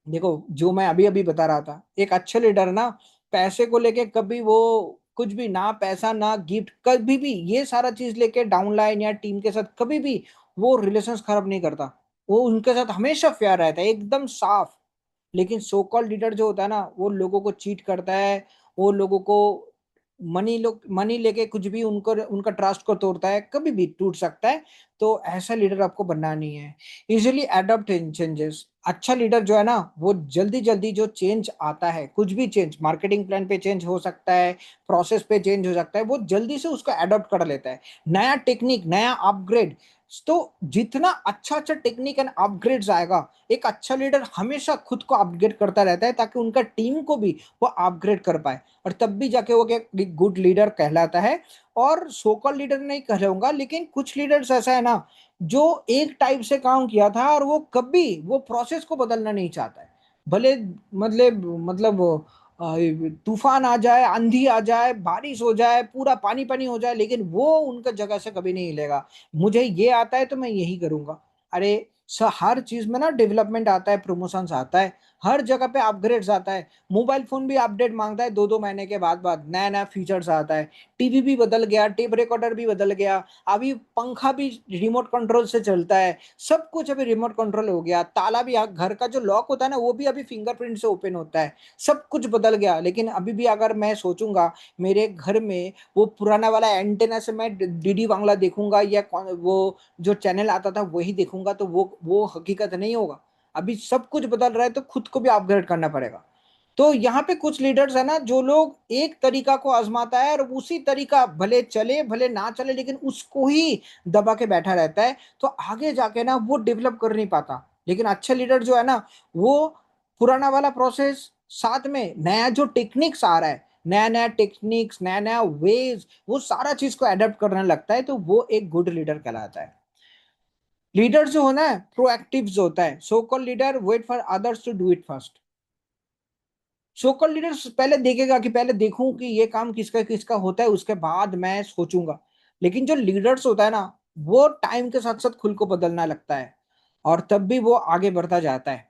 Speaker 2: देखो, जो मैं अभी अभी बता रहा था, एक अच्छे लीडर ना पैसे को लेके कभी वो कुछ भी ना, पैसा ना गिफ्ट, कभी भी ये सारा चीज लेके डाउनलाइन या टीम के साथ कभी भी वो रिलेशंस खराब नहीं करता। वो उनके साथ हमेशा फेयर रहता है, एकदम साफ। लेकिन सो कॉल्ड लीडर जो होता है ना, वो लोगों को चीट करता है, वो लोगों को मनी लेके कुछ भी उनको उनका ट्रस्ट को तोड़ता है, कभी भी टूट सकता है। तो ऐसा लीडर आपको बनना नहीं है। Easily adopt changes. अच्छा लीडर जो है ना, वो जल्दी जल्दी जो चेंज आता है, कुछ भी चेंज, मार्केटिंग प्लान पे चेंज हो सकता है, प्रोसेस पे चेंज हो सकता है, वो जल्दी से उसको अडॉप्ट कर लेता है। नया टेक्निक, नया अपग्रेड। तो जितना अच्छा अच्छा टेक्निक एंड अपग्रेड्स आएगा, एक अच्छा लीडर हमेशा खुद को अपग्रेड करता रहता है, ताकि उनका टीम को भी वो अपग्रेड कर पाए, और तब भी जाके वो क्या गुड लीडर कहलाता है। और सोकल लीडर नहीं कहलाऊंगा, लेकिन कुछ लीडर्स ऐसा है ना, जो एक टाइप से काम किया था और वो कभी वो प्रोसेस को बदलना नहीं चाहता है। भले मतलब अ, तूफान आ जाए, आंधी आ जाए, बारिश हो जाए, पूरा पानी पानी हो जाए, लेकिन वो उनका जगह से कभी नहीं हिलेगा। मुझे ये आता है तो मैं यही करूंगा। अरे, हर चीज में ना डेवलपमेंट आता है, प्रमोशंस आता है, हर जगह पे अपग्रेड्स आता है। मोबाइल फोन भी अपडेट मांगता है, 2-2 महीने के बाद बाद नया नया फीचर्स आता है। टीवी भी बदल गया, टेप रिकॉर्डर भी बदल गया, अभी पंखा भी रिमोट कंट्रोल से चलता है। सब कुछ अभी रिमोट कंट्रोल हो गया, ताला भी, घर का जो लॉक होता है ना, वो भी अभी फिंगरप्रिंट से ओपन होता है। सब कुछ बदल गया, लेकिन अभी भी अगर मैं सोचूंगा मेरे घर में वो पुराना वाला एंटेना से मैं डीडी बांग्ला देखूंगा, या वो जो चैनल आता था वही देखूंगा, तो वो हकीकत नहीं होगा। अभी सब कुछ बदल रहा है, तो खुद को भी अपग्रेड करना पड़ेगा। तो यहाँ पे कुछ लीडर्स है ना, जो लोग एक तरीका को आजमाता है और उसी तरीका भले चले भले ना चले, लेकिन उसको ही दबा के बैठा रहता है, तो आगे जाके ना वो डेवलप कर नहीं पाता। लेकिन अच्छे लीडर जो है ना, वो पुराना वाला प्रोसेस, साथ में नया जो टेक्निक्स आ रहा है, नया नया टेक्निक्स, नया नया वेज, वो सारा चीज को अडेप्ट करने लगता है, तो वो एक गुड लीडर कहलाता है। लीडर जो होना है प्रोएक्टिव जो होता है, so called leader wait for others to do it first. So called leader पहले देखेगा कि पहले देखूं कि ये काम किसका किसका होता है, उसके बाद मैं सोचूंगा। लेकिन जो लीडर्स होता है ना, वो टाइम के साथ साथ खुद को बदलना लगता है, और तब भी वो आगे बढ़ता जाता है।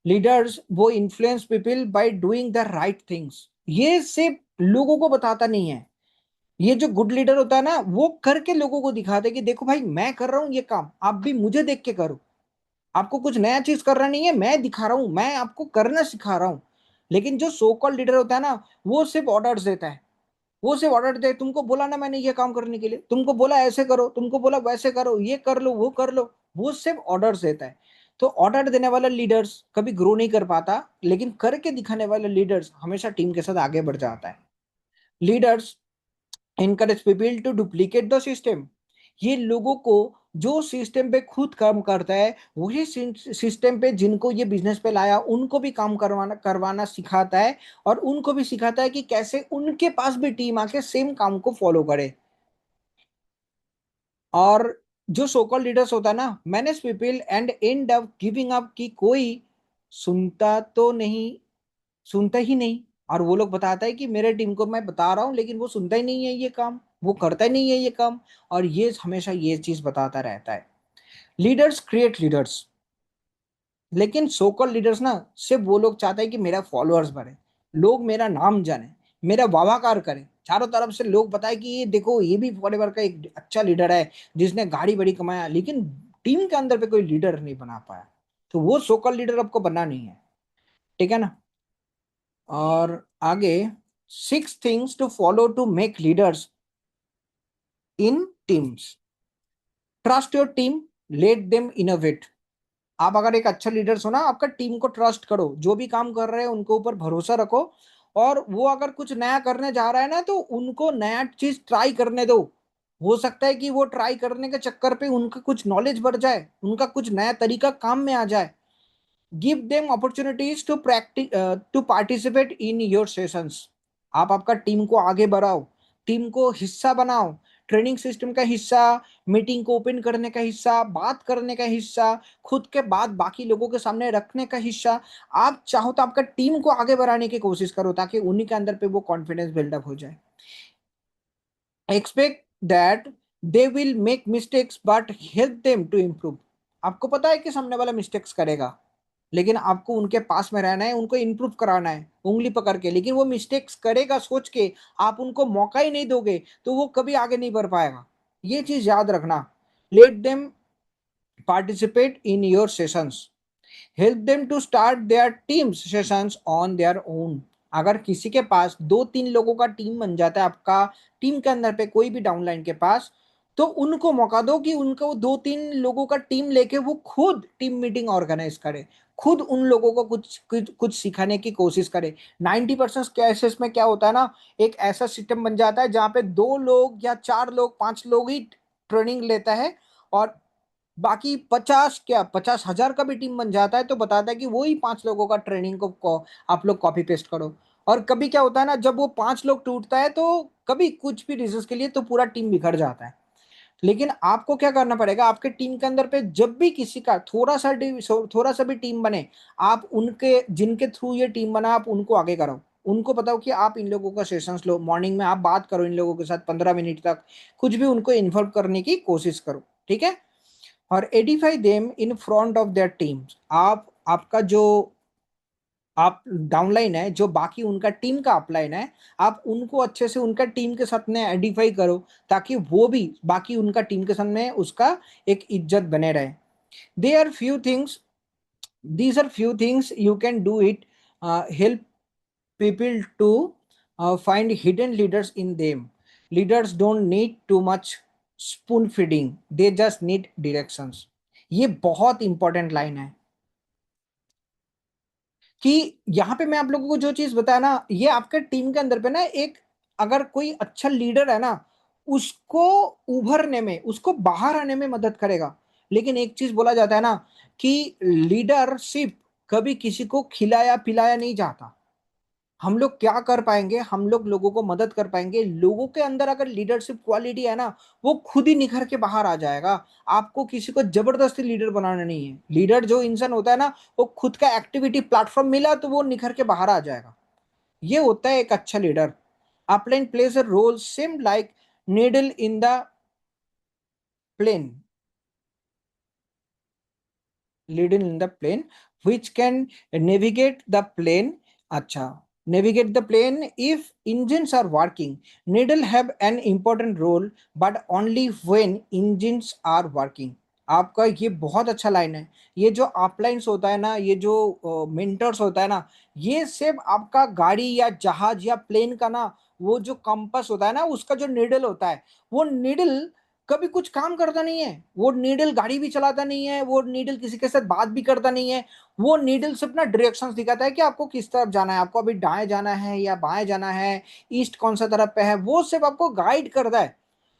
Speaker 2: लीडर्स वो influence people by doing the right things. ये सिर्फ लोगों को बताता नहीं है। ये जो गुड लीडर होता है ना, वो करके लोगों को दिखाता है कि देखो भाई, मैं कर रहा हूं ये काम, आप भी मुझे देख के करो। आपको कुछ नया चीज करना नहीं है, मैं दिखा रहा हूं, मैं आपको करना सिखा रहा हूं। लेकिन जो सो कॉल्ड लीडर होता है ना, वो सिर्फ ऑर्डर्स देता है। वो सिर्फ ऑर्डर दे, तुमको बोला ना मैंने ये काम करने के लिए, तुमको बोला ऐसे करो, तुमको बोला वैसे करो, ये कर लो वो कर लो। वो सिर्फ ऑर्डर्स देता है। तो ऑर्डर देने वाला लीडर्स कभी ग्रो नहीं कर पाता, लेकिन करके दिखाने वाले लीडर्स हमेशा टीम के साथ आगे बढ़ जाता है। Leaders encourage people to duplicate the system। ये लोगों को जो सिस्टम पे खुद काम करता है, वही सिस्टम पे जिनको ये बिजनेस पे लाया उनको भी काम करवाना करवाना सिखाता है, और उनको भी सिखाता है कि कैसे उनके पास भी टीम आके सेम काम को फॉलो करे। और जो सोकल लीडर्स होता है ना, manage people and and up giving up, कि कोई सुनता तो नहीं, सुनता ही नहीं। और वो लोग बताता है कि मेरे टीम को मैं बता रहा हूँ, लेकिन वो सुनता ही नहीं है ये काम, वो करता ही नहीं है ये काम। और ये हमेशा ये चीज बताता रहता है। Leaders create leaders. लेकिन सोकल लीडर्स ना, सिर्फ वो लोग चाहते हैं कि मेरा फॉलोअर्स बढ़े, लोग मेरा नाम जाने, मेरा वाहवाकार करें, चारों तरफ से लोग बताए कि ये देखो, ये भी फॉरएवर का एक अच्छा लीडर है, जिसने गाड़ी बड़ी कमाया, लेकिन टीम के अंदर पे कोई लीडर नहीं बना पाया। तो वो सोकल लीडर आपको बनना नहीं है। ठीक है ना। और आगे, 6 things to follow to make leaders in teams. Trust your team, let them innovate. आप अगर एक अच्छा लीडर्स हो ना, आपका टीम को ट्रस्ट करो, जो भी काम कर रहे हैं उनके ऊपर भरोसा रखो, और वो अगर कुछ नया करने जा रहा है ना, तो उनको नया चीज ट्राई करने दो। हो सकता है कि वो ट्राई करने के चक्कर पे उनका कुछ नॉलेज बढ़ जाए, उनका कुछ नया तरीका काम में आ जाए। Give them opportunities to practice, to participate in your sessions. आप आपका टीम को आगे बढ़ाओ, टीम को हिस्सा बनाओ, ट्रेनिंग सिस्टम का हिस्सा, मीटिंग को ओपन करने का हिस्सा, बात करने का हिस्सा, खुद के बात बाकी लोगों के सामने रखने का हिस्सा। आप चाहो तो आपका टीम को आगे बढ़ाने की कोशिश करो, ताकि उन्हीं के अंदर पे वो कॉन्फिडेंस बिल्डअप हो जाए। Expect that they will make mistakes but help them to improve. आपको पता है कि सामने वाला मिस्टेक्स करेगा, लेकिन आपको उनके पास में रहना है, उनको इम्प्रूव कराना है उंगली पकड़ के। लेकिन वो मिस्टेक्स करेगा सोच के आप उनको मौका ही नहीं दोगे, तो वो कभी आगे नहीं बढ़ पाएगा। ये चीज याद रखना। Let them participate in your sessions, help them to start their team sessions on their own. अगर किसी के पास दो तीन लोगों का टीम बन जाता है आपका, टीम के अंदर पे कोई भी डाउनलाइन के पास, तो उनको मौका दो कि उनको दो तीन लोगों का टीम लेके वो खुद टीम मीटिंग ऑर्गेनाइज करे, खुद उन लोगों को कुछ कुछ कुछ सिखाने की कोशिश करे। 90% केसेस में क्या होता है ना, एक ऐसा सिस्टम बन जाता है जहाँ पे दो लोग या चार लोग, पांच लोग ही ट्रेनिंग लेता है, और बाकी 50 क्या 50,000 का भी टीम बन जाता है, तो बताता है कि वही पांच लोगों का ट्रेनिंग को आप लोग कॉपी पेस्ट करो। और कभी क्या होता है ना, जब वो पांच लोग टूटता है, तो कभी कुछ भी रीजन के लिए तो पूरा टीम बिखर जाता है। लेकिन आपको क्या करना पड़ेगा, आपके टीम के अंदर पे जब भी किसी का थोड़ा सा भी टीम बने, आप उनके जिनके थ्रू ये टीम बना, आप उनको आगे कराओ। उनको बताओ कि आप इन लोगों का सेशंस लो, मॉर्निंग में आप बात करो इन लोगों के साथ 15 मिनट तक, कुछ भी उनको इन्वॉल्व करने की कोशिश करो, ठीक है। और Edify them in front of their teams. आप आपका जो आप डाउनलाइन है, जो बाकी उनका टीम का अपलाइन है, आप उनको अच्छे से उनका टीम के साथ में आइडेंटिफाई करो, ताकि वो भी बाकी उनका टीम के साथ में उसका एक इज्जत बने रहे। There are few things, these are few things you can do it, help people to find hidden leaders in them. Leaders don't need too much spoon feeding, they just need directions। ये बहुत important line है कि यहाँ पे मैं आप लोगों को जो चीज बताया ना, ये आपके टीम के अंदर पे ना एक, अगर कोई अच्छा लीडर है ना, उसको उभरने में, उसको बाहर आने में मदद करेगा। लेकिन एक चीज बोला जाता है ना, कि लीडरशिप कभी किसी को खिलाया पिलाया नहीं जाता। हम लोग क्या कर पाएंगे, हम लोग लोगों को मदद कर पाएंगे। लोगों के अंदर अगर लीडरशिप क्वालिटी है ना, वो खुद ही निखर के बाहर आ जाएगा। आपको किसी को जबरदस्ती लीडर बनाना नहीं है। लीडर जो इंसान होता है ना, वो खुद का एक्टिविटी प्लेटफॉर्म मिला तो वो निखर के बाहर आ जाएगा। ये होता है एक अच्छा लीडर। Upline plays a role same like needle in the plane, leading in the plane, which can navigate the plane। अच्छा, navigate the plane if engines are working। needle have an important role but only when engines are working। आपका ये बहुत अच्छा line है। ये जो अपलाइंस होता है ना, ये जो मेंटर्स होता है ना, ये सिर्फ आपका गाड़ी या जहाज या प्लेन का ना, वो जो कंपास होता है ना, उसका जो नीडल होता है, वो नीडल कभी कुछ काम करता नहीं है। वो नीडल गाड़ी भी चलाता नहीं है, वो नीडल किसी के साथ बात भी करता नहीं है। वो नीडल सिर्फ ना डायरेक्शंस दिखाता है कि आपको किस तरफ जाना है, आपको अभी दाएं जाना है या बाएं जाना है, ईस्ट कौन सा तरफ पे है, वो सिर्फ आपको गाइड करता है।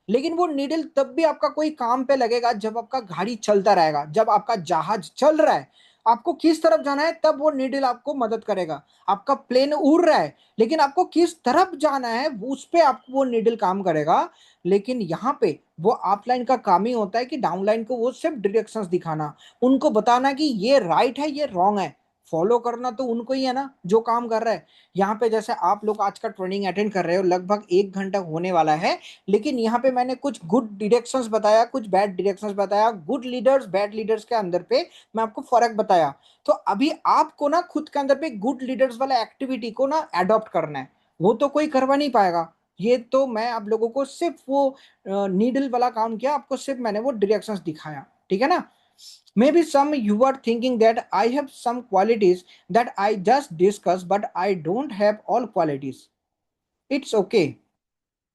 Speaker 2: लेकिन वो नीडल तब भी आपका कोई काम पे लगेगा जब आपका गाड़ी चलता रहेगा, जब आपका जहाज चल रहा है, आपको किस तरफ जाना है तब वो नीडल आपको मदद करेगा। आपका प्लेन उड़ रहा है, लेकिन आपको किस तरफ जाना है उस पे आपको वो नीडल काम करेगा। लेकिन यहाँ पे वो अपलाइन का काम ही होता है कि डाउनलाइन को वो सिर्फ डायरेक्शंस दिखाना, उनको बताना कि ये राइट है ये रॉन्ग है। फॉलो करना तो उनको ही है ना जो काम कर रहा है। यहाँ पे जैसे आप लोग आज का ट्रेनिंग अटेंड कर रहे हो, लगभग 1 घंटा होने वाला है, लेकिन यहाँ पे मैंने कुछ गुड डायरेक्शंस बताया, कुछ बैड डायरेक्शंस बताया, गुड लीडर्स बैड लीडर्स के अंदर पे मैं आपको फर्क बताया। तो अभी आपको ना खुद के अंदर पे गुड लीडर्स वाला एक्टिविटी को ना अडॉप्ट करना है। वो तो कोई करवा नहीं पाएगा। ये तो मैं आप लोगों को सिर्फ वो नीडल वाला काम किया, आपको सिर्फ मैंने वो डायरेक्शंस दिखाया, ठीक है ना। Maybe some you are thinking that I have some qualities that I just discuss, but I don't have all qualities. It's okay.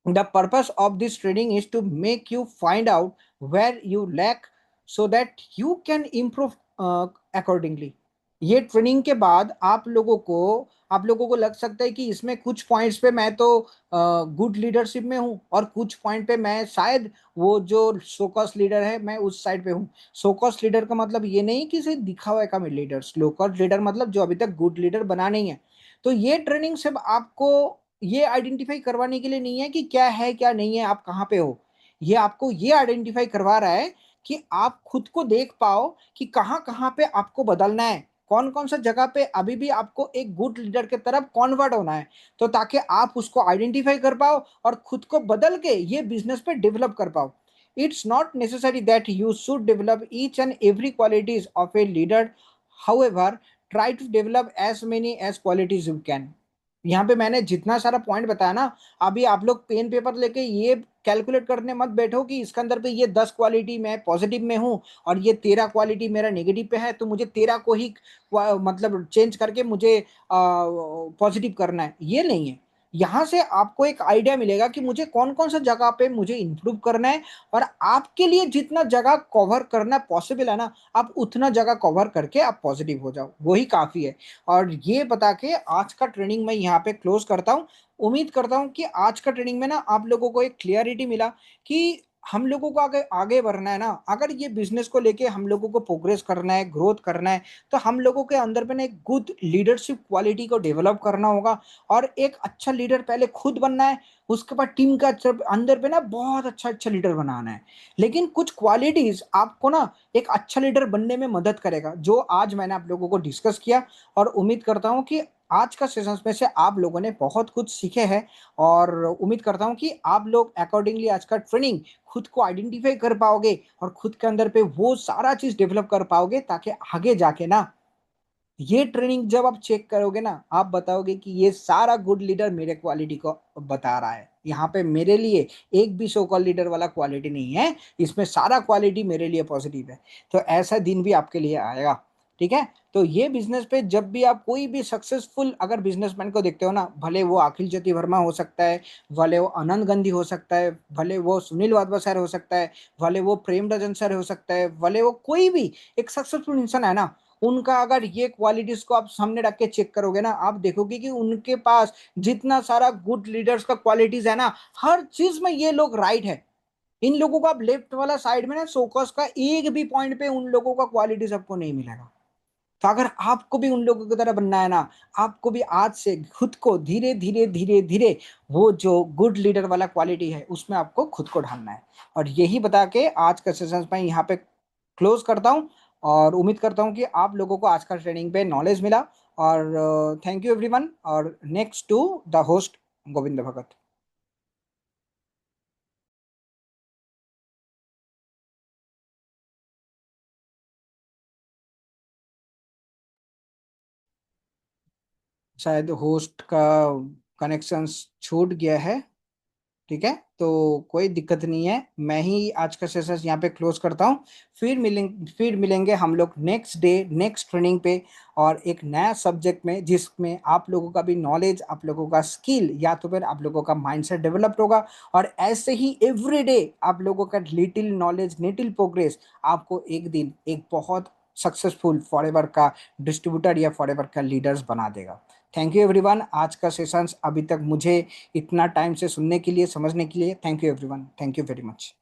Speaker 2: The purpose of this training is to make you find out where you lack so that you can improve accordingly. ये training के बाद आप लोगों को लग सकता है कि इसमें कुछ पॉइंट्स पे मैं तो गुड लीडरशिप में हूँ, और कुछ पॉइंट पे मैं शायद वो जो सोकस लीडर है मैं उस साइड पे हूँ। सोकस लीडर का मतलब ये नहीं कि सिर्फ दिखावा का लीडर, स्लोकस लीडर मतलब जो अभी तक गुड लीडर बना नहीं है। तो ये ट्रेनिंग सिर्फ आपको ये आइडेंटिफाई करवाने के लिए नहीं है कि क्या है क्या नहीं है, आप कहाँ पे हो। ये आपको ये आइडेंटिफाई करवा रहा है कि आप खुद को देख पाओ कि कहाँ कहाँ पे आपको बदलना है, कौन कौन सा जगह पे अभी भी आपको एक गुड लीडर की तरफ कन्वर्ट होना है। तो ताकि आप उसको आइडेंटिफाई कर पाओ और खुद को बदल के ये बिजनेस पे डेवलप कर पाओ। It's not necessary that you should develop each and every qualities of a leader, however try to develop as many as qualities you can. यहाँ पे मैंने जितना सारा पॉइंट बताया ना, अभी आप लोग पेन पेपर लेके ये कैलकुलेट करने मत बैठो कि इसके अंदर पे ये 10 क्वालिटी मैं पॉजिटिव में हूँ और ये 13 क्वालिटी मेरा नेगेटिव पे है, तो मुझे 13 को ही मतलब चेंज करके मुझे पॉजिटिव करना है, ये नहीं है। यहाँ से आपको एक आइडिया मिलेगा कि मुझे कौन कौन सा जगह पे मुझे इंप्रूव करना है, और आपके लिए जितना जगह कवर करना पॉसिबल है ना, आप उतना जगह कवर करके आप पॉजिटिव हो जाओ, वही काफी है। और ये बता के आज का ट्रेनिंग मैं यहाँ पे क्लोज करता हूँ। उम्मीद करता हूँ कि आज का ट्रेनिंग में ना आप लोगों को एक क्लियरिटी मिला कि हम लोगों को आगे आगे बढ़ना है ना, अगर ये बिजनेस को लेके हम लोगों को प्रोग्रेस करना है, ग्रोथ करना है, तो हम लोगों के अंदर पे ना एक गुड लीडरशिप क्वालिटी को डेवलप करना होगा। और एक अच्छा लीडर पहले खुद बनना है, उसके बाद टीम का अंदर पे ना बहुत अच्छा अच्छा लीडर बनाना है। लेकिन कुछ क्वालिटीज आपको ना एक अच्छा लीडर बनने में मदद करेगा, जो आज मैंने आप लोगों को डिस्कस किया। और उम्मीद करता हूँ कि आज का सेशन में से आप लोगों ने बहुत कुछ सीखे हैं, और उम्मीद करता हूँ कि आप लोग अकॉर्डिंगली आज का ट्रेनिंग खुद को आइडेंटिफाई कर पाओगे और खुद के अंदर पे वो सारा चीज डेवलप कर पाओगे, ताकि आगे जाके ना ये ट्रेनिंग जब आप चेक करोगे ना, आप बताओगे कि ये सारा गुड लीडर मेरे क्वालिटी को बता रहा है। यहाँ पे मेरे लिए एक भी सो कॉल लीडर वाला क्वालिटी नहीं है, इसमें सारा क्वालिटी मेरे लिए पॉजिटिव है। तो ऐसा दिन भी आपके लिए आएगा। ठीक है। तो ये बिजनेस पे जब भी आप कोई भी सक्सेसफुल अगर बिजनेसमैन को देखते हो ना, भले वो अखिल ज्योति वर्मा हो सकता है, भले वो आनंद गांधी हो सकता है, भले वो सुनील वाधवा सर हो सकता है, भले वो प्रेम रजन सर हो सकता है, भले वो कोई भी एक सक्सेसफुल इंसान है ना, उनका अगर ये क्वालिटीज को आप सामने रख के चेक करोगे ना, आप देखोगे कि उनके पास जितना सारा गुड लीडर्स का क्वालिटीज है ना, हर चीज में ये लोग राइट है। इन लोगों का आप लेफ्ट वाला साइड में ना सोकस का एक भी पॉइंट पे उन लोगों का क्वालिटीज आपको नहीं मिलेगा। तो अगर आपको भी उन लोगों की तरह बनना है ना, आपको भी आज से खुद को धीरे धीरे धीरे धीरे वो जो गुड लीडर वाला क्वालिटी है उसमें आपको खुद को ढालना है। और यही बता के आज का सेशन मैं यहाँ पे क्लोज करता हूँ। और उम्मीद करता हूँ कि आप लोगों को आज का ट्रेनिंग पे नॉलेज मिला। और थैंक यू एवरीवन। और next to the host Govind Bhagat. शायद होस्ट का कनेक्शन छूट गया है। ठीक है, तो कोई दिक्कत नहीं है, मैं ही आज का सेशन यहाँ पे क्लोज करता हूँ। फिर मिलेंगे हम लोग नेक्स्ट डे नेक्स्ट ट्रेनिंग पे, और एक नया सब्जेक्ट में जिसमें आप लोगों का भी नॉलेज, आप लोगों का स्किल, या तो फिर आप लोगों का माइंडसेट डेवलप्ड होगा। और ऐसे ही एवरी डे आप लोगों का लिटिल नॉलेज लिटिल प्रोग्रेस आपको एक दिन एक बहुत सक्सेसफुल फॉरएवर का डिस्ट्रीब्यूटर या फॉरएवर का लीडर्स बना देगा। Thank you everyone. आज का सेशंस अभी तक मुझे इतना टाइम से सुनने के लिए, समझने के लिए, thank you everyone, thank you very much.